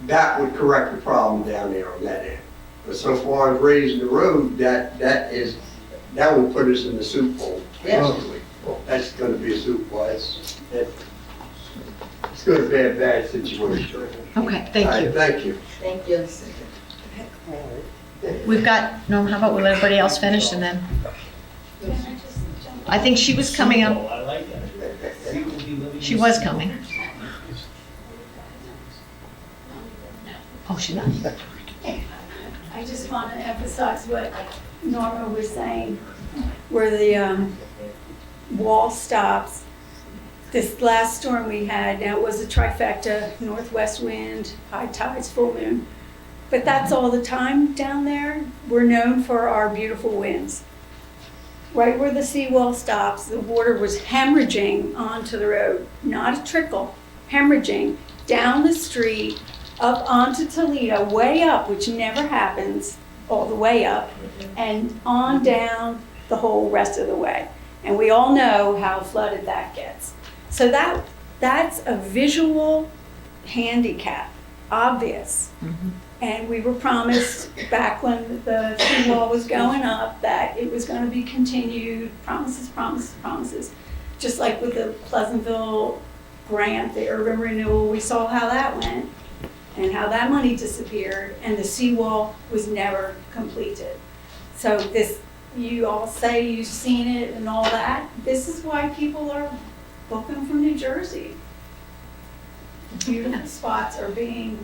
That would correct the problem down there on that end. But so far as raising the road, that will put us in the soup bowl. Basically, that's going to be a soup bowl. It's going to be a bad situation. Okay, thank All right, you. thank you. Thank you. We've got, Norm, how about we let everybody else finish and then? I think she was coming up. She was coming. Oh, she's not. I just want to emphasize what Norma was saying, where the wall stops. This last storm we had, now it was a trifecta, northwest wind, high tides, full moon. But that's all the time down there. We're known for our beautiful winds. Right where the seawall stops, the water was hemorrhaging onto the road, not a trickle, hemorrhaging down the street, up onto Toledo, way up, which never happens, all the way up, and on down the whole rest of the way. And we all know how flooded that gets. So that's a visual handicap, obvious. And we were promised back when the seawall was going up that it was going to be continued, promises, promises, promises. Just like with the Pleasantville grant, the urban renewal, we saw how that went and how that money disappeared and the seawall was never completed. So this, you all say you've seen it and all that. This is why people are booking from New Jersey. Beautiful spots are being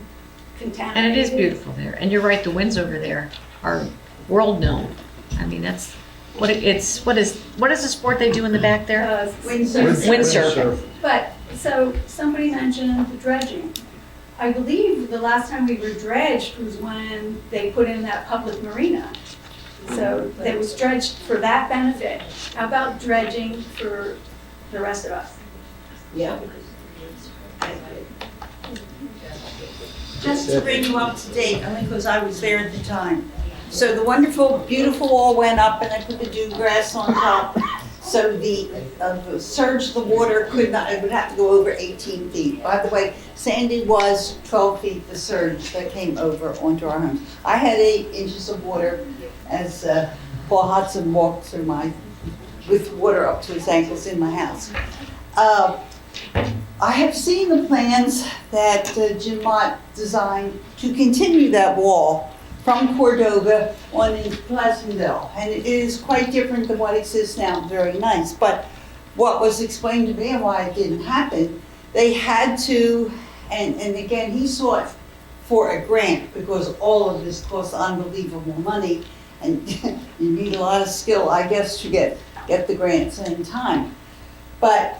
contaminated. And it is beautiful there. And you're right, the winds over there are world known. I mean, that's what what is the sport they do in the back there? Windsurf. Windsurf. But, so somebody mentioned the dredging. I believe the last time we were dredged was when they put in that public marina. So it was dredged for that benefit. How about dredging for the rest of us? Yeah. Just to bring you up to date, only because I was there at the time. So the wonderful, beautiful wall went up and I put the dew grass on top. So the surge of the water could not, it would have to go over 18 feet. By the way, Sandy was 12 feet, the surge that came over onto our homes. I had 8 inches of water as Paul Hudson walked through with water up to his ankles in my house. I have seen the plans that Jim Mott designed to continue that wall from Cordova on into Pleasantville. And it is quite different than what exists now, very nice. But what was explained to me and why it didn't happen, they had to, and again, he sought for a grant because all of this costs unbelievable money and you need a lot of skill, I guess, to get the grants in time. But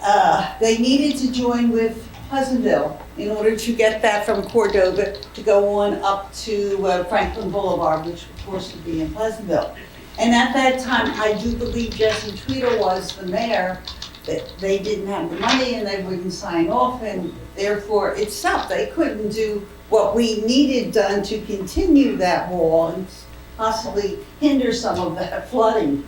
they needed to join with Pleasantville in order to get that from Cordova to go on up to Franklin Boulevard, which of course would be in Pleasantville. And at that time, I do believe Jesse Tweedle was the mayor, that they didn't have the money and they wouldn't sign off, and therefore it stopped. They couldn't do what we needed done to continue that wall and possibly hinder some of that flooding.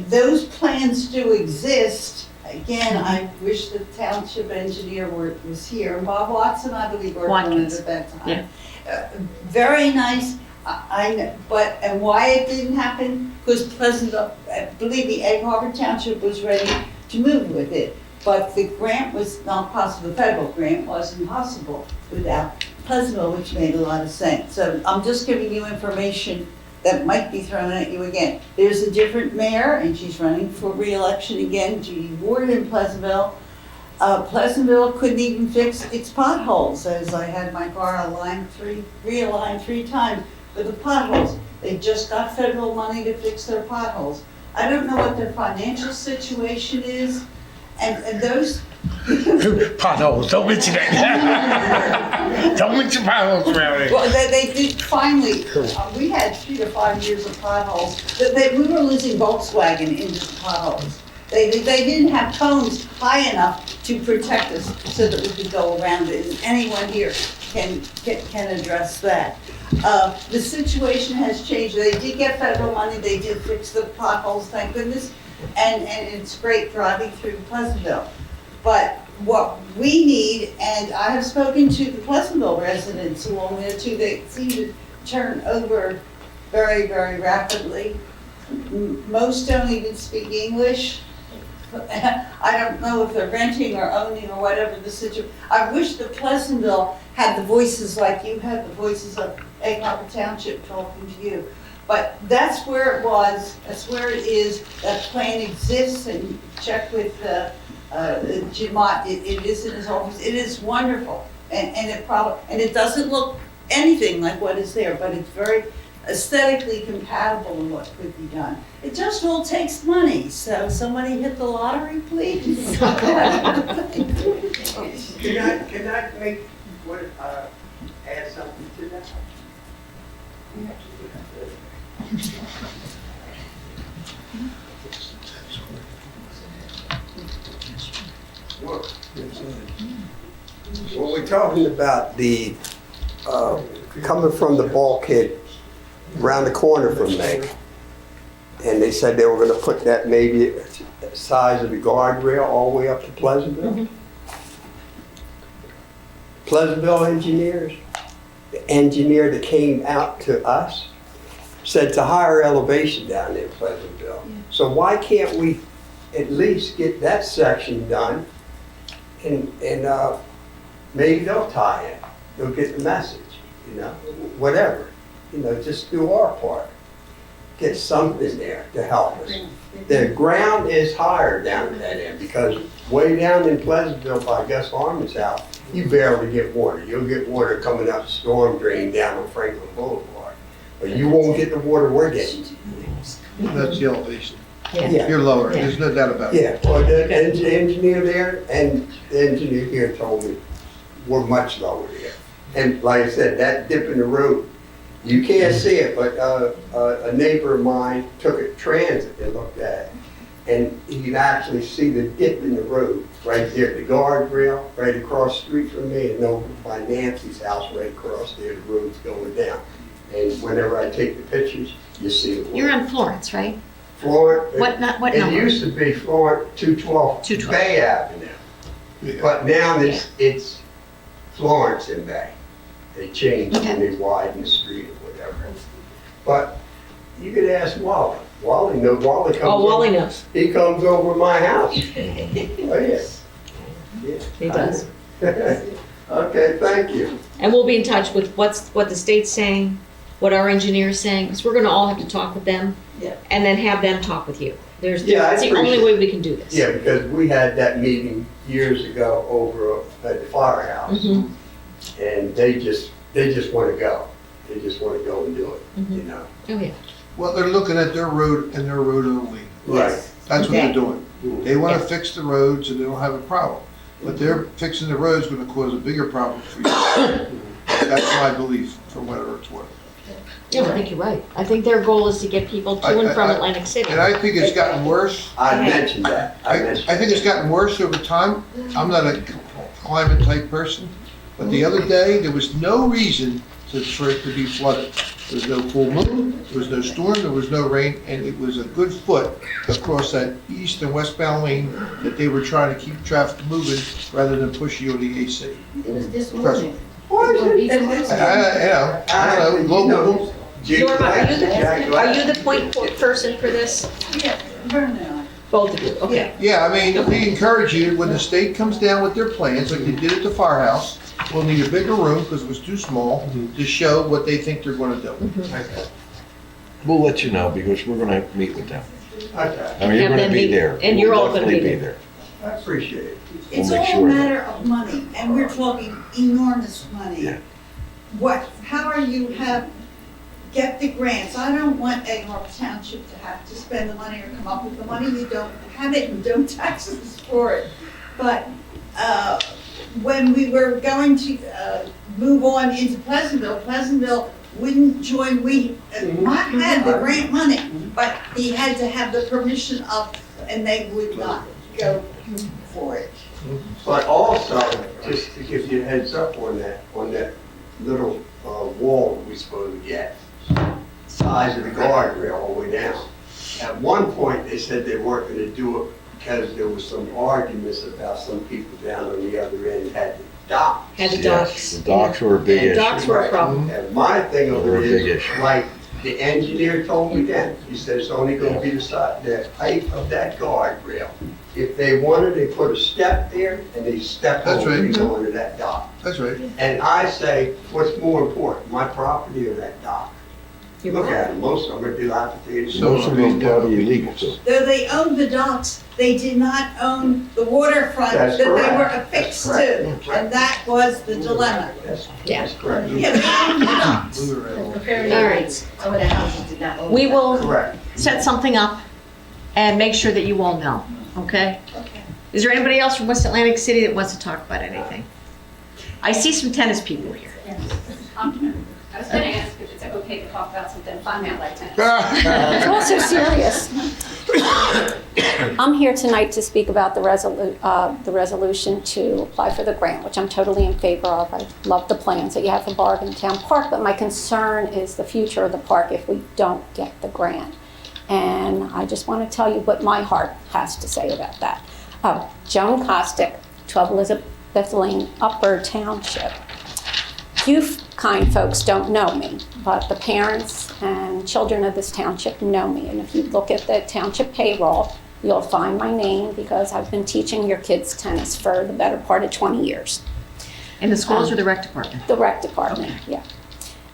Those plans do exist. Again, I wish the township engineer was here. And Bob Watson, I believe, worked on it at that time. Yeah. Very nice. I know, but, and why it didn't happen? Because Pleasantville, believe me, Egg Harbor Township was ready to move with it. But the grant was not possible, the federal grant wasn't possible without Pleasantville, which made a lot of sense. So I'm just giving you information that might be thrown at you again. There's a different mayor, and she's running for re-election again, Judy Ward in Pleasantville. Pleasantville couldn't even fix its potholes, as I had my car realigned 3 times for the potholes. They just got federal money to fix their potholes. I don't know what their financial situation is, and those Potholes, don't mention that. Don't mention potholes around here. Well, they did finally, we had 3 to 5 years of potholes. We were losing Volkswagen into the potholes. They didn't have cones high enough to protect us so that we could go around it. And anyone here can address that. The situation has changed. They did get federal money. They did fix the potholes, thank goodness. And it's great driving through Pleasantville. But what we need, and I have spoken to the Pleasantville residents along there too, they seem to turn over very, very rapidly. Most don't even speak English. I don't know if they're renting or owning or whatever the situation. I wish that Pleasantville had the voices like you had, the voices of Egg Harbor Township talking to you. But that's where it was, that's where it is, that plan exists, and check with Jim Mott, it is in his office. It is wonderful, and it doesn't look anything like what is there, but it's very, aesthetically compatible in what could be done. It just all takes money, so somebody hit the lottery, please. Can I make, add something to that? Well, when we're talking about the, coming from the bulkhead around the corner from me, and they said they were gonna put that maybe the size of the guardrail all the way up to Pleasantville. Pleasantville engineers, the engineer that came out to us said it's a higher elevation down there in Pleasantville. So why can't we at least get that section done and maybe they'll tie in, they'll get the message, whatever. Just do our part. Get something there to help us. The ground is higher down at that end because way down in Pleasantville by Gus Harmon's house, you barely get water. You'll get water coming up the storm drain down on Franklin Boulevard. But you won't get the water we're getting. That's the elevation. Yeah. You're lower, there's no doubt about it. Yeah, well, the engineer there and the engineer here told me we're much lower there. And like I said, that dip in the road, you can't see it, but a neighbor of mine took a transit and looked at it. And you can actually see the dip in the road right there, the guardrail right across the street from me, and over by Nancy's house right across there, the road's going down. And whenever I take the pictures, you see the water. You're on Florence, right? Florence. What number? It used to be Florence 212 Bay Avenue, but now it's Florence and Bay. They changed and they widened the street or whatever. But you could ask Wally. Wally knows. Wally comes. Oh, Wally over, knows. He comes over my house. Oh yes. Yeah. He does. Okay, thank you. And we'll be in touch with what the state's saying, what our engineer's saying, because we're gonna all have to talk with them. Yeah. And then have them talk with you. It's I the only appreciate way we can do this. Yeah, because we had that meeting years ago over at the firehouse, and they just want to go. They just want to go and do it. Oh, yeah. Well, they're looking at their road and their road only. Right. That's what they're doing. They want to Yeah. fix the roads and they don't have a problem. But they're fixing the roads going to cause a bigger problem for you. That's my belief, for whatever it's worth. Yeah, I think you're right. I think their goal is to get people to and from Atlantic City. And I think it's gotten worse. I mentioned that. I think it's gotten worse over time. I'm not a climate type person, but the other day, there was no reason for it to be flooded. There was no full moon, there was no storm, there was no rain, and it was a good foot across that east and westbound lane that they were trying to keep traffic moving rather than push you on the AC. It was this Trust me. morning. I don't know, global. Norma, are you the point person for this? Yeah, burnout. Both of you, okay. Yeah, I mean, we encourage you, when the state comes down with their plans, like they did at the firehouse, we'll need a bigger room because it was too small to show what they think they're going to do. We'll let you know because we're gonna meet with them. Okay, I mean, you're Have gonna them be meet- there. and you're We'll all gonna definitely be there. I appreciate it. It's make all a sure that- matter of money, and we're talking enormous money. Yeah. How are you get the grants? I don't want Egmont Township to have to spend the money or come up with the money. You don't have it and don't tax us for it. But when we were going to move on into Pleasantville wouldn't join. Mike had the grant money, but he had to have the permission of, and they would not go for it. But also, just to give you a heads up on that little wall we supposed to get, size of the guardrail all the way down. At one point, they said they weren't going to do it because there was some arguments about some people down on the other end had the docks. Had the Yes, docks. the docks were a big And issue. docks were a problem. And my thing over They're a big it is, issue. like the engineer told me then, he said it's only going to be the height of that guardrail. If they wanted, they put a step there and they step That's over right. and go into that dock. That's right. And I say, what's more important, my property or that dock? Look at them, most of them are dilapidated. Most of them probably illegal too. Though they owned the docks, they did not own the waterfront That's that they correct. were affixed That's to. correct. And that was the dilemma. That's correct. Yeah, they owned the docks. All right. Some of the houses did not own We that. will Correct. set something up and make sure that you all know, okay? Is there anybody else from West Atlantic City that wants to talk about anything? I see some tennis people here. I was going to ask if it's okay to talk about something fun now like tennis. It's also serious. I'm here tonight to speak about the resolution to apply for the grant, which I'm totally in favor of. I love the plans that you have for Bargaintown Park, but my concern is the future of the park if we don't get the grant. And I just want to tell you what my heart has to say about that. Joan Costick, 12 Elizabeth Lane, Upper Township. You kind folks don't know me, but the parents and children of this township know me. And if you look at the township payroll, you'll find my name because I've been teaching your kids tennis for the better part of 20 years. In the schools or the rec department? The rec department, yeah.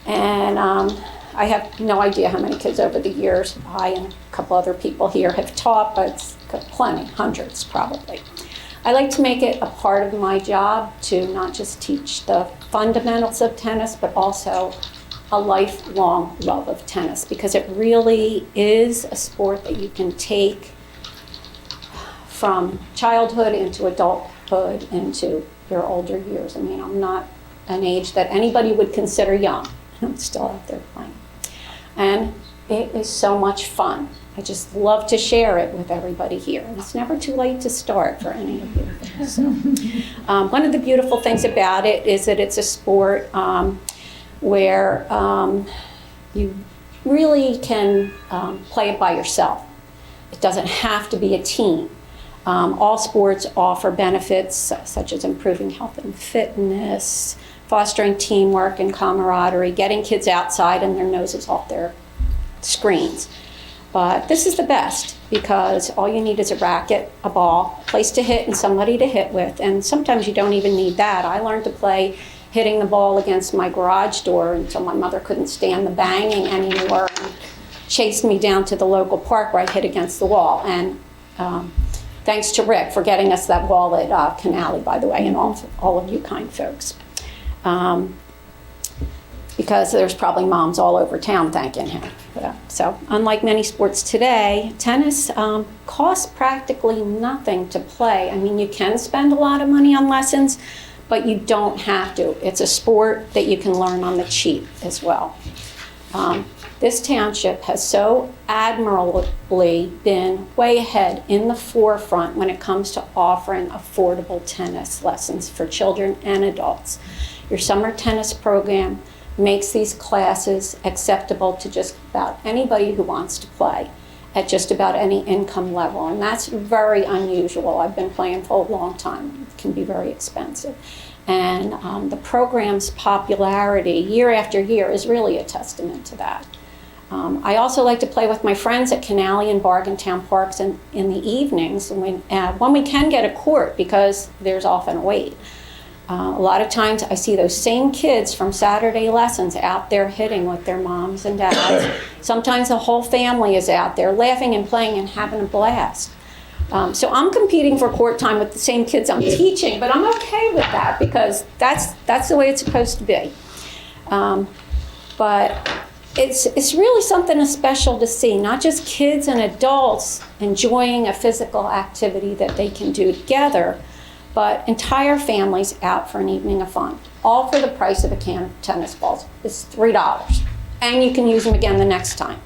And I have no idea how many kids over the years I and a couple other people here have taught, but it's plenty, hundreds probably. I like to make it a part of my job to not just teach the fundamentals of tennis, but also a lifelong love of tennis, because it really is a sport that you can take from childhood into adulthood into your older years. I mean, I'm not an age that anybody would consider young. I'm still out there playing. And it is so much fun. I just love to share it with everybody here. And it's never too late to start for any of you. So, one of the beautiful things about it is that it's a sport where you really can play it by yourself. It doesn't have to be a team. All sports offer benefits such as improving health and fitness, fostering teamwork and camaraderie, getting kids outside and their noses off their screens. But this is the best because all you need is a racket, a ball, a place to hit, and somebody to hit with. And sometimes you don't even need that. I learned to play hitting the ball against my garage door until my mother couldn't stand the banging anymore and chased me down to the local park where I hit against the wall. And thanks to Rick for getting us that ball at Canale, by the way, and all of you kind folks. Because there's probably moms all over town thanking him for that. So unlike many sports today, tennis costs practically nothing to play. I mean, you can spend a lot of money on lessons, but you don't have to. It's a sport that you can learn on the cheap as well. This township has so admirably been way ahead in the forefront when it comes to offering affordable tennis lessons for children and adults. Your summer tennis program makes these classes acceptable to just about anybody who wants to play at just about any income level. And that's very unusual. I've been playing for a long time. It can be very expensive. And the program's popularity year after year is really a testament to that. I also like to play with my friends at Canale and Bargaintown Parks in the evenings when we can get a court because there's often a wait. A lot of times I see those same kids from Saturday lessons out there hitting with their moms and dads. Sometimes the whole family is out there laughing and playing and having a blast. So I'm competing for court time with the same kids I'm teaching, but I'm okay with that because that's the way it's supposed to be. But it's really something special to see, not just kids and adults enjoying a physical activity that they can do together, but entire families out for an evening of fun, all for the price of a can of tennis balls. It's $3, and you can use them again the next time.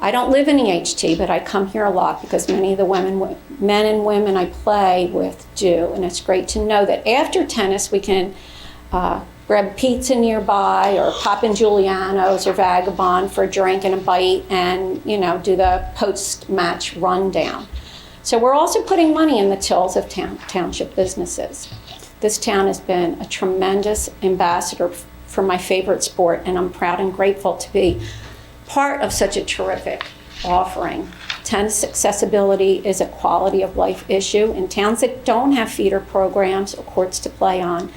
I don't live in the HT, but I come here a lot because many of the men and women I play with do, and it's great to know that after tennis we can grab pizza nearby or pop in Giuliano's or Vagabond for a drink and a bite and, do the post-match rundown. So we're also putting money in the tills of township businesses. This town has been a tremendous ambassador for my favorite sport, and I'm proud and grateful to be part of such a terrific offering. Tennis accessibility is a quality of life issue. In towns that don't have feeder programs or courts to play on,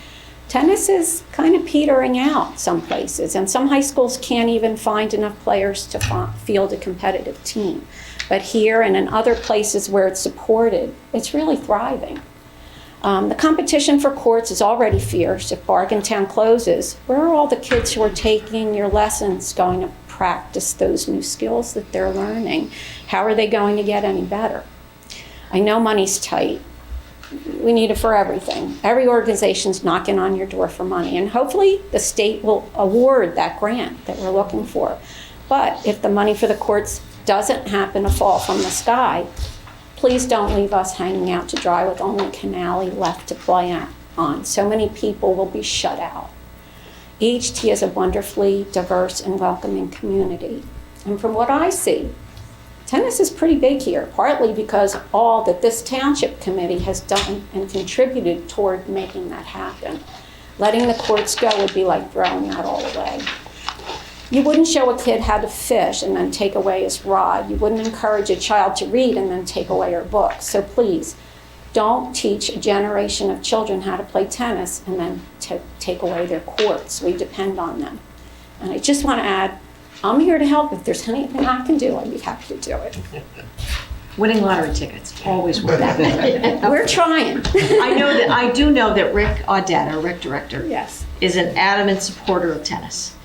tennis is kind of petering out some places, and some high schools can't even find enough players to field a competitive team. But here and in other places where it's supported, it's really thriving. The competition for courts is already fierce. If Bargaintown closes, where are all the kids who are taking your lessons going to practice those new skills that they're learning? How are they going to get any better? I know money's tight. We need it for everything. Every organization's knocking on your door for money, and hopefully the state will award that grant that we're looking for. But if the money for the courts doesn't happen to fall from the sky, please don't leave us hanging out to dry with only Canale left to play on. So many people will be shut out. EHT is a wonderfully diverse and welcoming community. And from what I see, tennis is pretty big here, partly because all that this township committee has done and contributed toward making that happen. Letting the courts go would be like throwing that all away. You wouldn't show a kid how to fish and then take away his rod. You wouldn't encourage a child to read and then take away her book. So please, don't teach a generation of children how to play tennis and then take away their courts. We depend on them. And I just want to add, I'm here to help. If there's anything I can do, I'd be happy to do it. Winning lottery tickets, always worth We're trying. I do know that Rick Audette, our Rick director, yes, is an adamant supporter of tennis.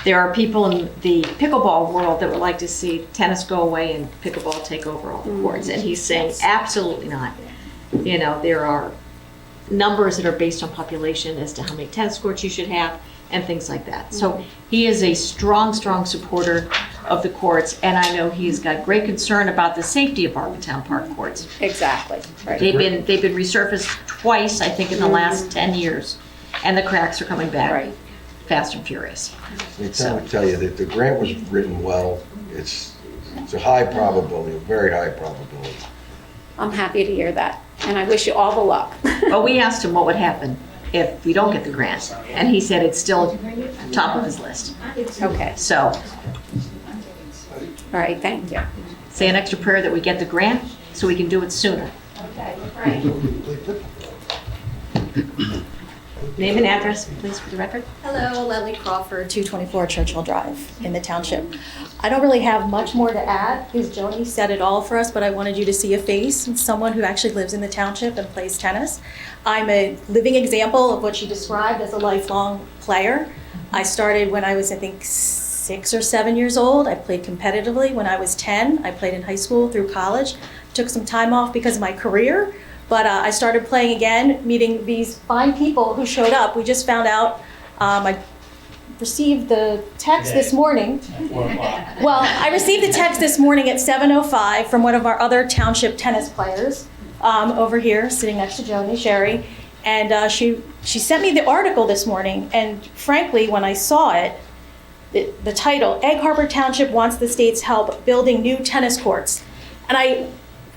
There are people in the pickleball world that would like to see tennis go away and pickleball take over all the courts. And he's saying, absolutely not. You know, there are numbers that are based on population as to how many tennis courts you should have and things like that. So he is a strong, strong supporter of the courts, and I know he's got great concern about the safety of Bargaintown Park courts. Exactly. Right. They've been resurfaced twice, I think, in the last 10 years, and the cracks are coming back fast and furious. I tell you that the grant was written well. It's a high probability, a very high probability. I'm happy to hear that, and I wish you all the luck. Well, we asked him what would happen if we don't get the grant, and he said it's still top of his list. Okay. So, all right, thank you. Say an extra prayer that we get the grant so we can do it sooner. Name and address, please, for the record. Hello, Leslie Crawford, 224 Churchill Drive in the township. I don't really have much more to add because Joni said it all for us, but I wanted you to see a face, someone who actually lives in the township and plays tennis. I'm a living example of what she described as a lifelong player. I started when I was, I think, 6 or 7 years old. I played competitively when I was 10. I played in high school through college. Took some time off because of my career. But I started playing again, meeting these fine people who showed up. We just found out, I received the text this morning. Well, I received the text this morning at 7:05 from one of our other township tennis players over here, sitting next to Joni, Sherry. And she sent me the article this morning. And frankly, when I saw it, the title, Egg Harbor Township wants the state's help building new tennis courts. And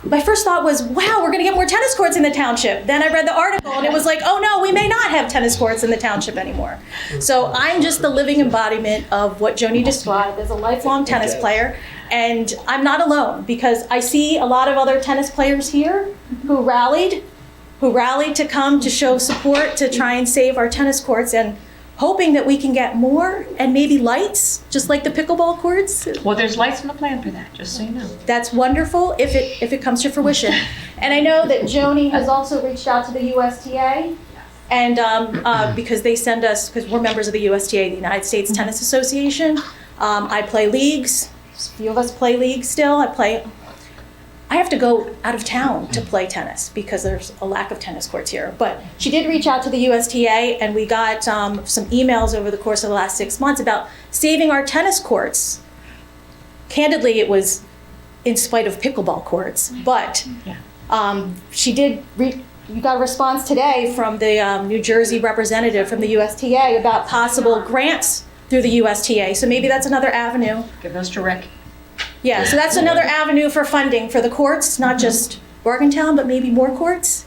my first thought was, wow, we're gonna get more tennis courts in the township. Then I read the article and it was like, oh no, we may not have tennis courts in the township anymore. So I'm just the living embodiment of what Joni described as a lifelong tennis player. And I'm not alone because I see a lot of other tennis players here who rallied to come to show support to try and save our tennis courts, and hoping that we can get more and maybe lights, just like the pickleball courts. Well, there's lights in the plan for that, just so you know. That's wonderful if it comes to fruition. And I know that Joni has also reached out to the USTA, and because they send us, because we're members of the USTA, the United States Tennis Association. I play leagues. A few of us play leagues still. I have to go out of town to play tennis because there's a lack of tennis courts here. But she did reach out to the USTA, and we got some emails over the course of the last 6 months about saving our tennis courts. Candidly, it was in spite of pickleball courts, but she did. You got a response today from the New Jersey representative from the USTA about possible grants through the USTA. So maybe that's another avenue. Give those to Rick. Yeah, so that's another avenue for funding for the courts, not just Bargaintown, but maybe more courts.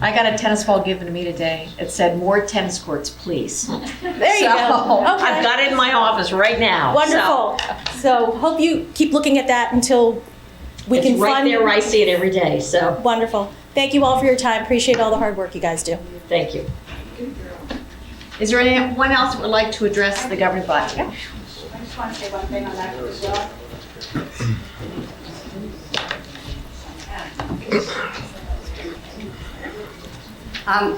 I got a tennis ball given to me today. It said, more tennis courts, please. There you go. Okay. I've got it in my office right now. Wonderful. So hope you keep looking at that until we can fund. It's right there where I see it every day, so. Wonderful. Thank you all for your time. Appreciate all the hard work you guys do. Thank you. Is there anyone else that would like to address the governing body? I just want to say one thing on that as well.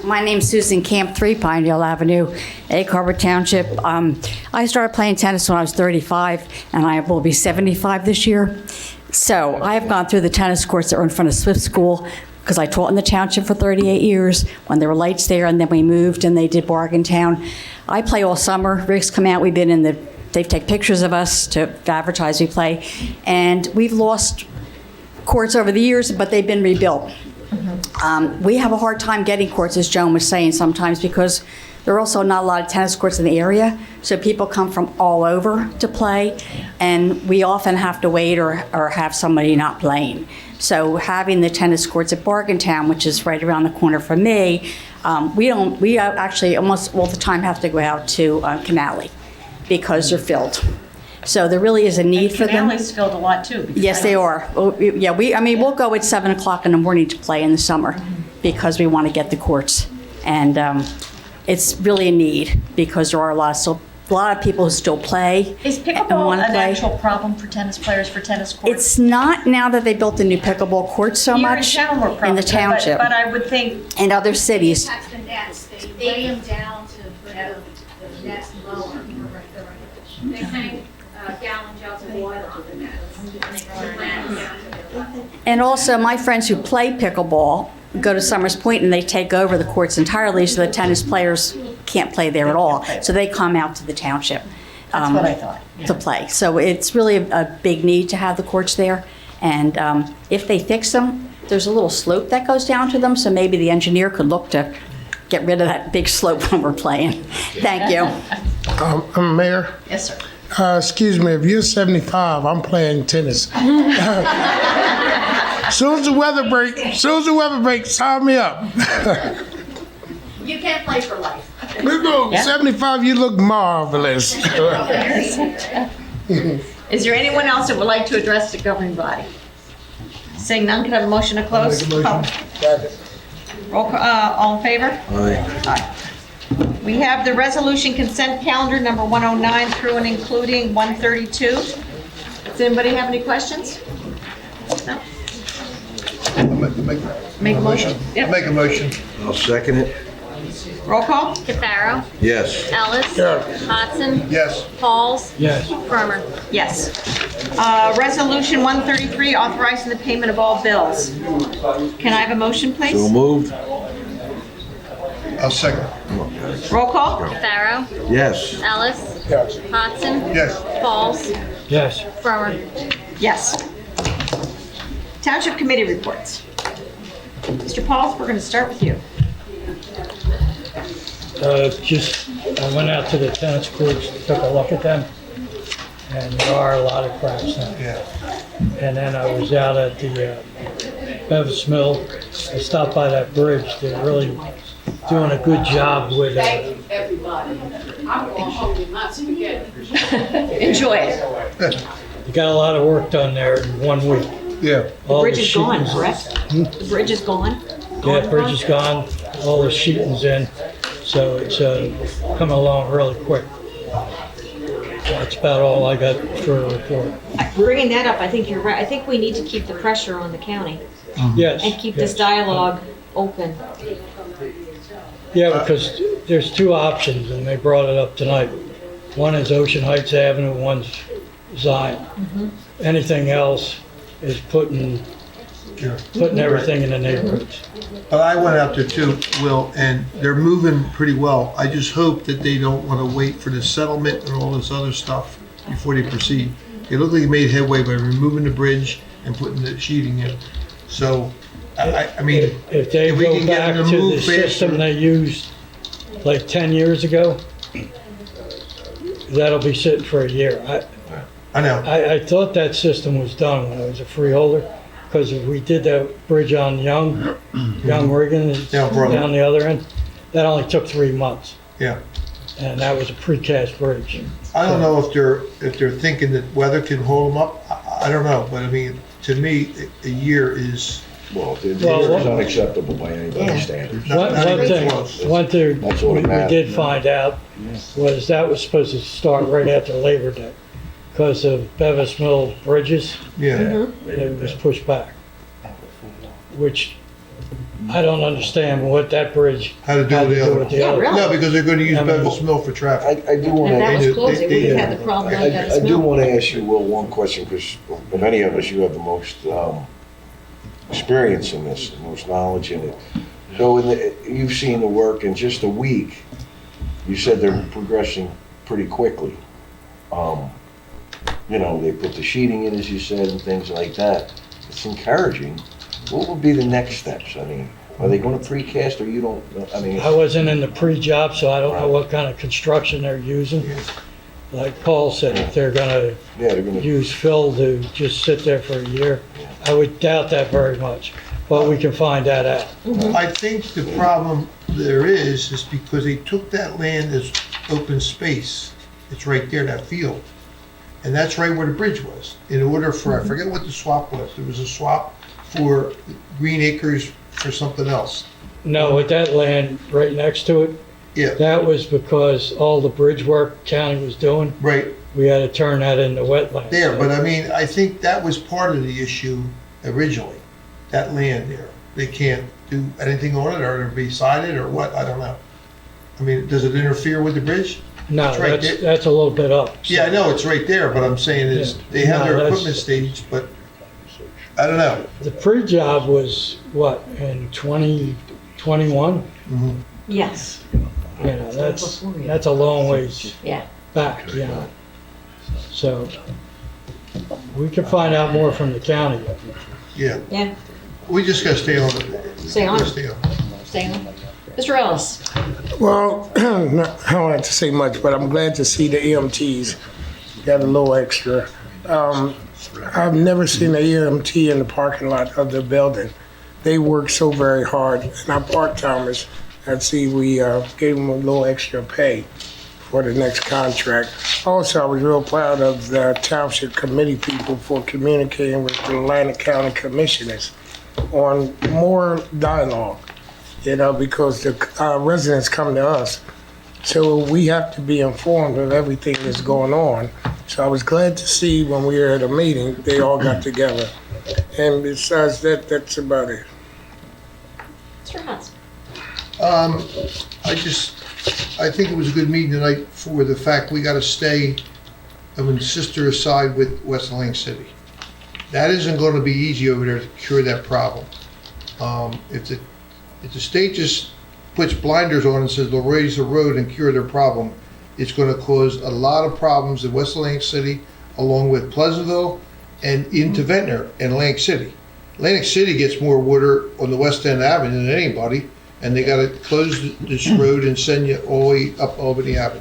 My name's Susan Camp, 3 Pinedale Avenue, Egg Harbor Township. I started playing tennis when I was 35, and I will be 75 this year. So I have gone through the tennis courts that were in front of Swift School, because I taught in the township for 38 years when there were lights there, and then we moved and they did Bargaintown. I play all summer. Rick's come out. We've been in the, they take pictures of us to advertise we play. And we've lost courts over the years, but they've been rebuilt. We have a hard time getting courts, as Joan was saying, sometimes because there are also not a lot of tennis courts in the area, so people come from all over to play, and we often have to wait or have somebody not playing. So having the tennis courts at Bargaintown, which is right around the corner from me, we actually almost all the time have to go out to Canale because they're filled. So there really is a need for them. Canale's filled a lot too. Yes, they are. Oh, yeah, we'll go at 7 o'clock in the morning to play in the summer because we want to get the courts. And it's really a need because there are a lot of people who still play. Is pickleball an actual problem for tennis players, for tennis courts? It's not now that they built the new pickleball courts so much in the township. But I would think in other cities. They lay them down to put the nets lower. They hang gallon jugs of water on the nets. And also, my friends who play pickleball go to Summers Point and they take over the courts entirely, so the tennis players can't play there at all. So they come out to the township. That's what I thought. To play. So it's really a big need to have the courts there. And if they fix them, there's a little slope that goes down to them, so maybe the engineer could look to get rid of that big slope when we're playing. Thank you. I'm Mayor. Yes, sir. Excuse me, if you're 75, I'm playing tennis. Soon as the weather breaks, sign me up. You can't play for life. Let's go. 75, you look marvelous. Is there anyone else that would like to address the governing body? Seeing none, can I have a motion to close? Roll call, all in favor? Aye. We have the resolution consent calendar number 109 through and including 132. Does anybody have any questions? No? Make a motion. Yep. Make a motion. I'll second it. Roll call? Cafaro. Yes. Ellis. Yes. Hodson. Yes. Pauls. Yes. Firmer. Yes. Resolution 133, authorizing the payment of all bills. Can I have a motion, please? So moved. I'll second. Roll call? Cafaro. Yes. Ellis. Yes. Hodson. Yes. Pauls. Yes. Firmer. Yes. Township committee reports. Mr. Pauls, we're going to start with you. I went out to the tennis courts, took a look at them, and there are a lot of cracks now. Yeah. And then I was out at the Bevis Mill. I stopped by that bridge. They're really doing a good job with it. Everybody. I'm going home, not spaghetti. Enjoy it. They got a lot of work done there in 1 week. Yeah. The bridge is gone, correct? The bridge is gone? Yeah, the bridge is gone, all the sheeting's in, so it's coming along really quick. That's about all I got for a report. Bringing that up, I think you're right. I think we need to keep the pressure on the county. Yes. And keep this dialogue open. Yeah, because there's two options, and they brought it up tonight. One is Ocean Heights Avenue, one's Zion. Anything else is putting everything in the neighborhoods. But I went out there too, Will, and they're moving pretty well. I just hope that they don't want to wait for the settlement and all this other stuff before they proceed. It looked like they made headway by removing the bridge and putting the sheeting in. So, I mean, If they we go can get back them to to the move system faster. they used like 10 years ago, that'll be sitting for a year. I know. I thought that system was done when I was a freeholder, because if we did that bridge on Young Riggin, it's Yeah, brother. down the other end, that only took 3 months, Yeah. and that was a precast bridge. I don't know if they're thinking that weather can hold them up. I don't know, but I mean, to me, a year is Well, the Well, air is what- unacceptable by anybody's standards. One thing That's all we that matters. did find out was that was supposed to start right after Labor Day because of Bevis Mill bridges. Yeah. It was pushed back, which I don't understand what that bridge How to do with the other one. other. No, because they're gonna use I mean, Bevis Mill for traffic. I do want to. If that was closed, we would have had the problem like that I as do well. want to ask you, Will, one question, because of any of us, you have the most experience in this, the most knowledge in it. So you've seen the work in just a week. You said they're progressing pretty quickly. You know, they put the sheeting in, as you said, and things like that. It's encouraging. What would be the next steps? I mean, are they going to precast, or you don't? I mean, I wasn't in the pre-job, so I don't know what kind of construction they're using. Like Paul said, if they're gonna use fill to just sit there for a year, I would doubt that very much, but we can find that out. I think the problem there is because they took that land as open space. It's right there, that field. And that's right where the bridge was. In order for, I forget what the swap was. There was a swap for Green Acres for something else. No, with that land right next to it, Yeah. that was because all the bridge work county was doing. Right. We had to turn that into wetlands. There, but I mean, I think that was part of the issue originally, that land there. They can't do anything on it, or they're beside it, or what, I don't know. I mean, does it interfere with the bridge? No, It's right there. that's a little bit up. Yeah, I know, it's right there, but I'm saying is, they have No, their that's- equipment staged, but I don't know. The pre-job was, what, in 2021? Yes. You know, that's a long ways Yeah. back, you know. So, we can find out more from the county. Yeah. Yeah. We just gotta stay on it. Stay on it. Stay on. Stay on. Mr. Ellis? Well, I don't have to say much, but I'm glad to see the EMTs got a little extra. I've never seen an EMT in the parking lot of the building. They work so very hard, and our part-timers, I see we gave them a little extra pay for the next contract. Also, I was real proud of the Township committee people for communicating with the Atlantic County Commissioners on more dialogue, you know, because the residents come to us. So we have to be informed of everything that's going on. So I was glad to see when we were at a meeting, they all got together. And besides that, that's about it. Mr. Hudson? I think it was a good meeting tonight for the fact we gotta stay, I'm gonna sister aside with West Atlantic City. That isn't gonna be easy over there to cure that problem. If the state just puts blinders on and says they'll raise the road and cure their problem, it's gonna cause a lot of problems in West Atlantic City, along with Pleasantville and into Ventnor and Atlantic City. Atlantic City gets more water on the West End Avenue than anybody, and they gotta close this road and send you all the way up Albany Avenue.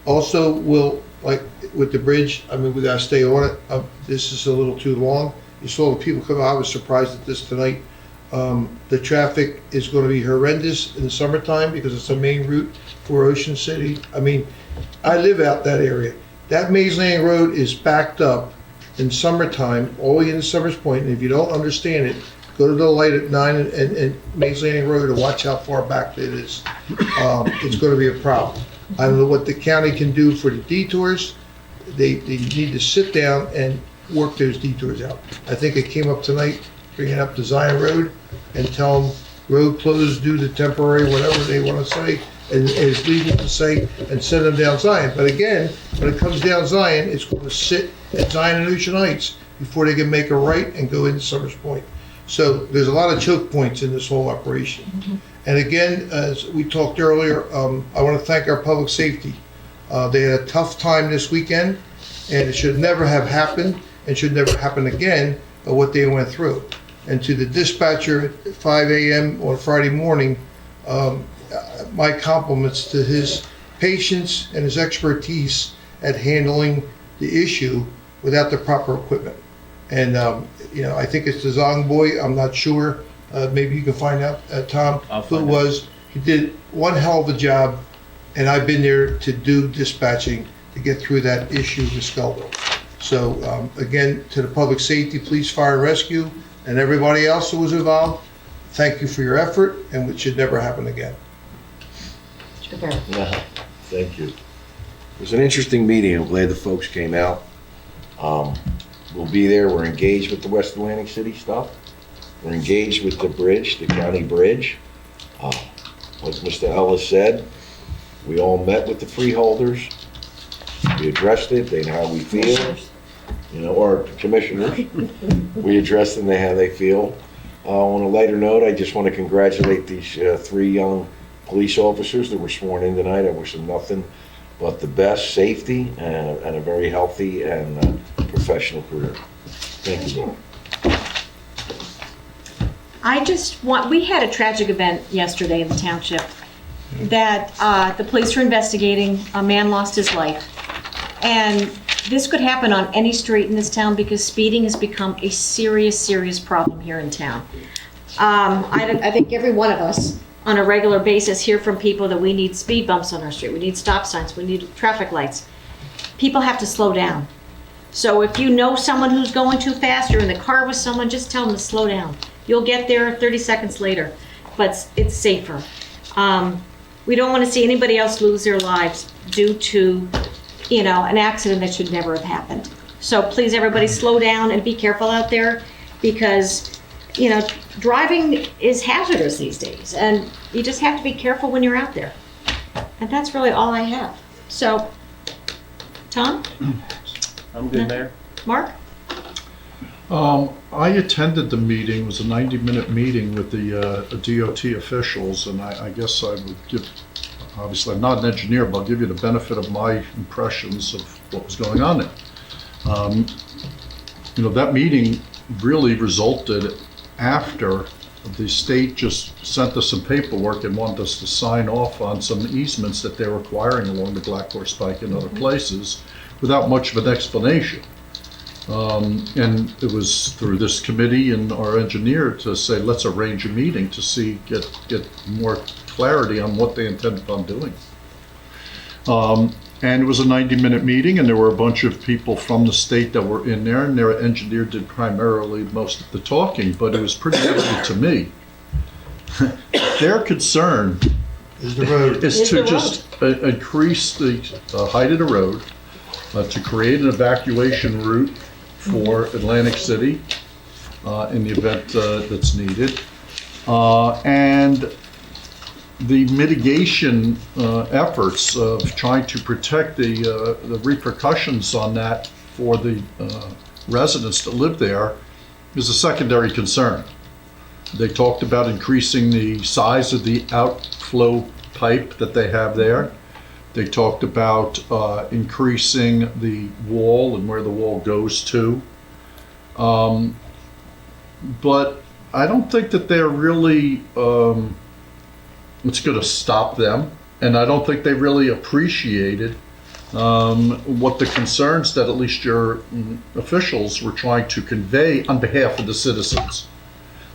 Also, like with the bridge, I mean, we gotta stay on it. This is a little too long. You saw the people come out, I was surprised at this tonight. The traffic is gonna be horrendous in the summertime because it's a main route for Ocean City. I mean, I live out that area. That Mays Landing Road is backed up in summertime, all the way into Summers Point, and if you don't understand it, go to the light at 9 and Mays Landing Road and watch how far back it is. It's gonna be a problem. I don't know what the county can do for the detours. They need to sit down and work those detours out. I think it came up tonight, bringing up the Zion Road and tell them road closed due to temporary, whatever they wanna say, and it's legal to say, and send them down Zion. But again, when it comes down Zion, it's gonna sit at Zion and Ocean Heights before they can make a right and go into Summers Point. So there's a lot of choke points in this whole operation. And again, as we talked earlier, I want to thank our public safety. They had a tough time this weekend, and it should never have happened, and should never happen again, of what they went through. And to the dispatcher at 5 a.m. on Friday morning, my compliments to his patience and his expertise at handling the issue without the proper equipment. And, you know, I think it's the Zong boy, I'm not sure. Maybe you can find out, Tom, who it was. He did one hell of a job, and I've been there to do dispatching to get through that issue with Skelville. So, again, to the public safety, police, fire, and rescue, and everybody else who was involved, thank you for your effort, and it should never happen again. Yeah, thank you. It was an interesting meeting. I'm glad the folks came out. We'll be there. We're engaged with the West Atlantic City stuff. We're engaged with the bridge, the county bridge. Like Mr. Ellis said, we all met with the freeholders. We addressed it. They know how we feel. Or commissioners. We addressed them, how they feel. On a lighter note, I just want to congratulate these 3 young police officers that were sworn in tonight. I wish them nothing but the best safety and a very healthy and professional career. Thank you. We had a tragic event yesterday in the township that the police were investigating. A man lost his life. And this could happen on any street in this town because speeding has become a serious, serious problem here in town. I think every one of us on a regular basis hear from people that we need speed bumps on our street, we need stop signs, we need traffic lights. People have to slow down. So if you know someone who's going too fast or in the car with someone, just tell them to slow down. You'll get there 30 seconds later, but it's safer. We don't want to see anybody else lose their lives due to, an accident that should never have happened. So please, everybody, slow down and be careful out there because, driving is hazardous these days, and you just have to be careful when you're out there. And that's really all I have. So, Tom? I'm good, Mayor. Mark? I attended the meeting. It was a 90-minute meeting with the DOT officials, and I guess I would give, obviously I'm not an engineer, but I'll give you the benefit of my impressions of what was going on there. That meeting really resulted after the state just sent us some paperwork and wanted us to sign off on some easements that they're acquiring along the Black Horse Pike and other places without much of an explanation. And it was through this committee and our engineer to say, let's arrange a meeting to get more clarity on what they intended on doing. And it was a 90-minute meeting, and there were a bunch of people from the state that were in there, and their engineer did primarily most of the talking, but it was pretty evident to me. Their concern is to just increase the height of the road, to create an evacuation route for Atlantic City in the event that's needed, and the mitigation efforts of trying to protect the repercussions on that for the residents that live there is a secondary concern. They talked about increasing the size of the outflow pipe that they have there. They talked about increasing the wall and where the wall goes to. But I don't think that they're really, it's going to stop them. And I don't think they really appreciated what the concerns that at least your officials were trying to convey on behalf of the citizens.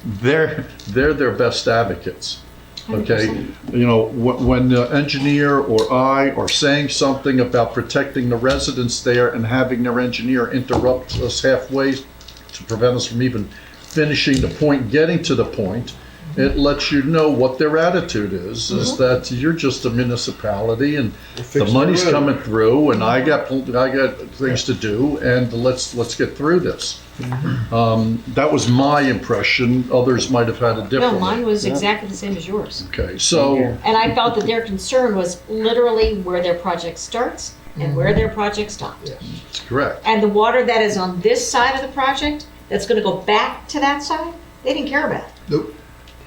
They're their best advocates. Okay, when the engineer or I are saying something about protecting the residents there and having their engineer interrupt us halfway to prevent us from even finishing the point, getting to the point, it lets you know what their attitude is that you're just a municipality and the money's coming through and I got things to do and let's get through this. That was my impression. Others might have had a different. No, mine was exactly the same as yours. Okay, so. And I felt that their concern was literally where their project starts and where their project stopped. Yes, that's correct. And the water that is on this side of the project, that's gonna go back to that side, they didn't care about. Nope.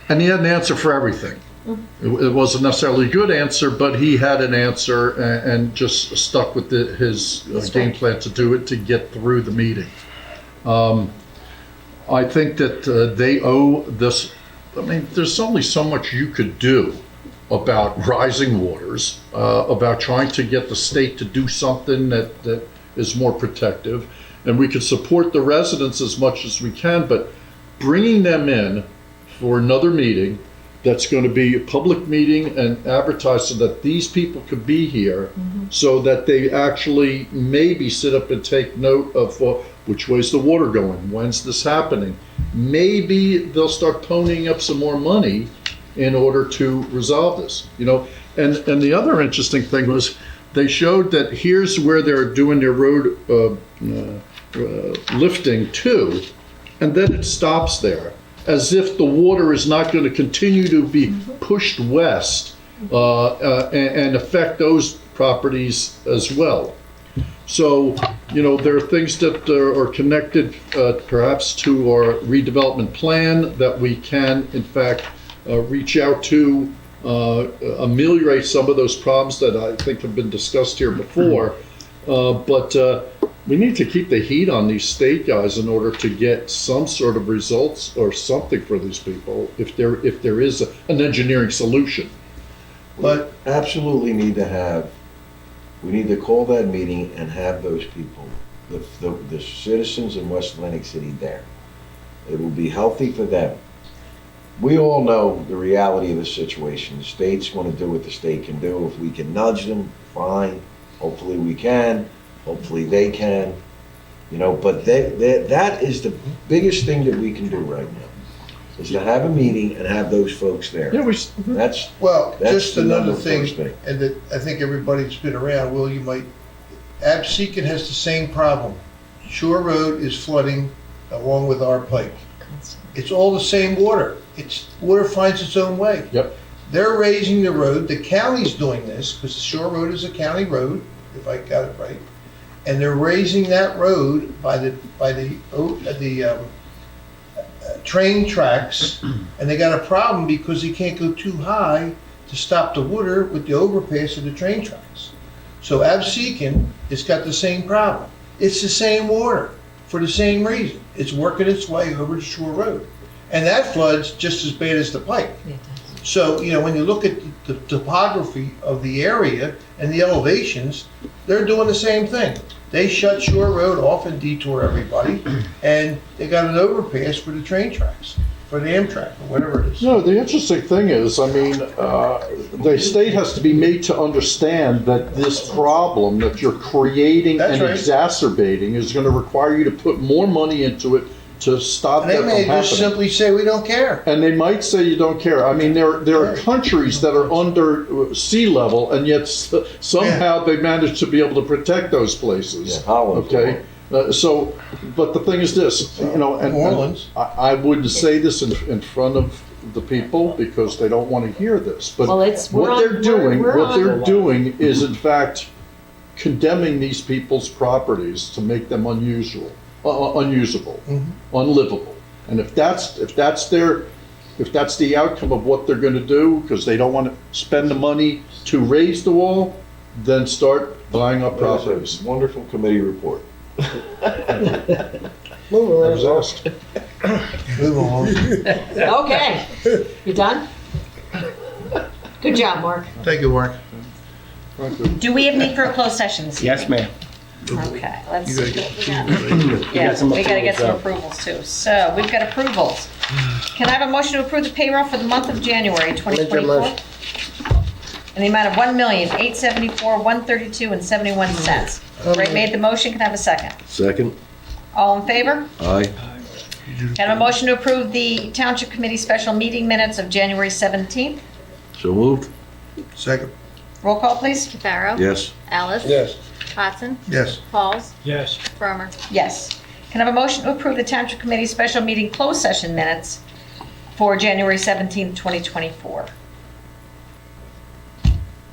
And he had an answer for everything. It wasn't necessarily a good answer, but he had an answer and just stuck with his game plan to do it to get through the meeting. I think that they owe this. I mean, there's only so much you could do about rising waters, about trying to get the state to do something that is more protective. And we can support the residents as much as we can, but bringing them in for another meeting that's going to be a public meeting and advertised so that these people could be here so that they actually maybe sit up and take note of which way's the water going, when's this happening, maybe they'll start ponying up some more money in order to resolve this, you know? And the other interesting thing was, they showed that here's where they're doing their road lifting to, and then it stops there, as if the water is not going to continue to be pushed west and affect those properties as well. So, you know, there are things that are connected perhaps to our redevelopment plan that we can, in fact, reach out to ameliorate some of those problems that I think have been discussed here before. But we need to keep the heat on these state guys in order to get some sort of results or something for these people, if there is an engineering solution. But absolutely need to have, we need to call that meeting and have those people, the citizens in West Atlantic City there. It will be healthy for them. We all know the reality of the situation. The state's going to do what the state can do. If we can nudge them, fine. Hopefully we can. Hopefully they can. You know, but that is the biggest thing that we can do right now, is to have a meeting and have those folks there. Yeah, that's Just the another number thing, first thing. and that I think everybody's been around, Will, you might, Absecon has the same problem. Shore Road is flooding along with our pike. It's all the same water. Water finds its own way. Yep. They're raising the road, the county's doing this, because the Shore Road is a county road, if I got it right. And they're raising that road by the train tracks, and they got a problem because they can't go too high to stop the water with the overpass of the train tracks. So Absecon has got the same problem. It's the same water for the same reason. It's working its way over the Shore Road. And that floods just as bad as the pike. So, you know, when you look at the topography of the area and the elevations, they're doing the same thing. They shut Shore Road off and detour everybody, and they got an overpass for the train tracks, for the Amtrak, or whatever it is. No, the interesting thing is, I mean, the state has to be made to understand that this problem that you're creating and exacerbating is going to require you to put more money into it to stop And that they from may happening. just simply say, we don't care. And they might say you don't care. I mean, there are countries that are under sea level, and yet somehow they manage to be able to protect those places. Yeah, Holland. Okay? So, but the thing is this, you know, and New Orleans. I wouldn't say this in front of the people because they don't want to hear this. But Well, what they're doing is in fact condemning these people's properties to make them unusable, unlivable. And if that's the outcome of what they're going to do, because they don't want to spend the money to raise the wall, then start buying up properties. Wonderful committee report. Move along. Okay, you done? Good job, Mark. Thank you, Mark. Do we have need for a closed sessions? Yes, ma'am. Okay, let's You see gotta what we get got. Yeah, some we gotta get some approvals, approvals too. So, we've got approvals. Can I have a motion to approve the payroll for the month of January 2024? In the amount of $1,874,132.71. Ray made the motion, can I have a second? Second? All in favor? Aye. Can I have a motion to approve the Township Committee special meeting minutes of January 17th? So moved? Second. Roll call, please. Cafaro? Yes. Alice? Yes. Hodson? Yes. Pauls? Yes. Farmer? Yes. Can I have a motion to approve the Township Committee special meeting closed session minutes for January 17th, 2024?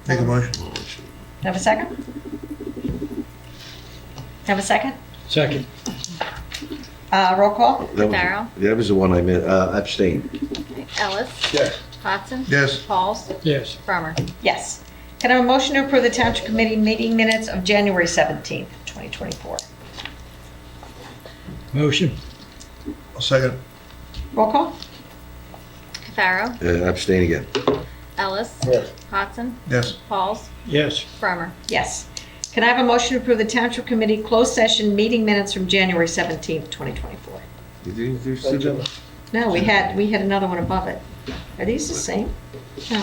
Make a motion. Have a second? Have a second? Second. Roll call? Cafaro? That was the one I meant, abstain. Ellis? Yes. Hodson? Yes. Pauls? Yes. Farmer? Yes. Can I have a motion to approve the Township Committee meeting minutes of January 17th, 2024? Motion. Second. Roll call? Cafaro? Abstain again. Ellis? Yes. Hodson? Yes. Pauls? Yes. Farmer? Yes. Can I have a motion to approve the Township Committee closed session meeting minutes from January 17th, 2024? No, we had another one above it. Are these the same? No.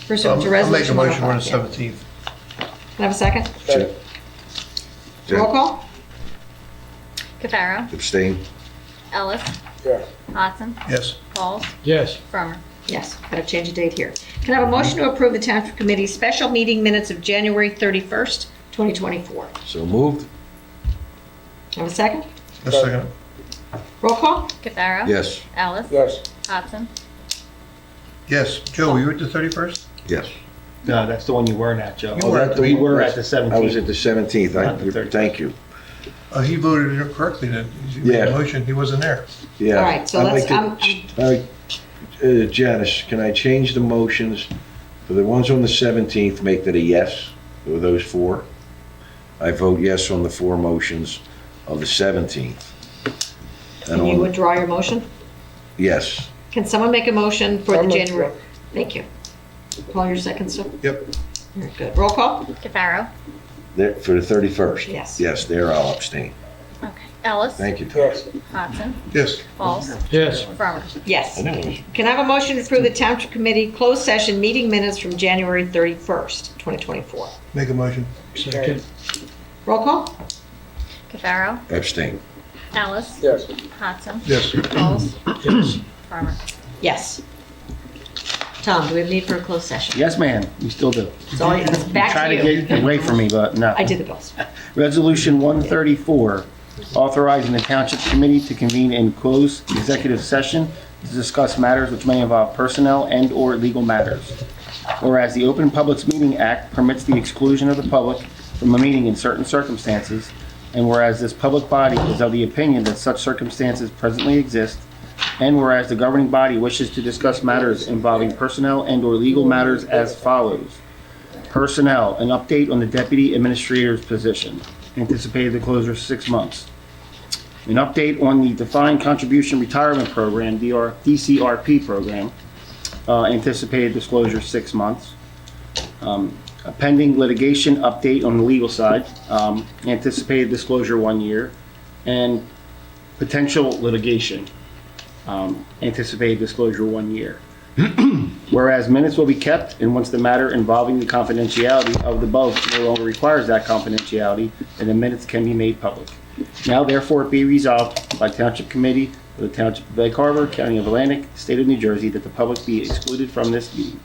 First one, I'll make a resolution motion on the 105, 17th. yeah. Can I have a second? Check. Roll call? Cafaro? Abstain. Ellis? Yes. Hodson. Yes. Pauls. Yes. Farmer. Yes, gotta change the date here. Can I have a motion to approve the Township Committee's special meeting minutes of January 31st, 2024? So moved? Have a second? A second. Roll call? Cafaro. Yes. Alice. Yes. Hodson. Yes. Joe, were you at the 31st? Yes. No, that's the one you weren't at, Joe. You were at the- We were at the 17th. I was at the 17th. Not the 31st. Thank you. He voted correctly then. He made a Yeah. motion, he wasn't there. Yeah. All right, so I'd let's, like to- Janice, can I change the motions for the ones on the 17th, make that a yes for those four? I vote yes on the four motions of the 17th. And can you on, withdraw your motion? yes. Can someone make a motion for I'll the make January? one. Thank you. Call your second, sir. Yep. Very good. Roll call? Cafaro. There, for the 31st? Yes. Yes, there I'll abstain. Okay. Ellis. Thank you, Tom. Yes. Hodson. Yes. Pauls. Yes. Farmer. Yes. I know it was. Can I have a motion to approve the Township Committee closed session meeting minutes from January 31st, 2024? Make a motion. Second. Roll call? Cafaro. Abstain. Alice. Yes. Hodson. Yes. Pauls. Yes. Farmer. Yes. Tom, do we have need for a closed session? Yes, ma'am, we still do. So it's back Try to to you. get away from me, but no. I did the bills. Resolution 134, authorizing the Township Committee to convene in closed executive session to discuss matters which may involve personnel and/or legal matters. Whereas the Open Publics Meeting Act permits the exclusion of the public from a meeting in certain circumstances, and whereas this public body is of the opinion that such circumstances presently exist, and whereas the governing body wishes to discuss matters involving personnel and/or legal matters as follows. Personnel, an update on the deputy administrator's position. Anticipated to close for 6 months. An update on the defined contribution retirement program, DCRP program. Anticipated disclosure 6 months. A pending litigation update on the legal side. Anticipated disclosure 1 year. And potential litigation. Anticipated disclosure 1 year. Whereas minutes will be kept, and once the matter involving the confidentiality of the above no longer requires that confidentiality, then the minutes can be made public. Now therefore be resolved by Township Committee of the Township of Egg Harbor, County of Atlantic, State of New Jersey, that the public be excluded from this meeting.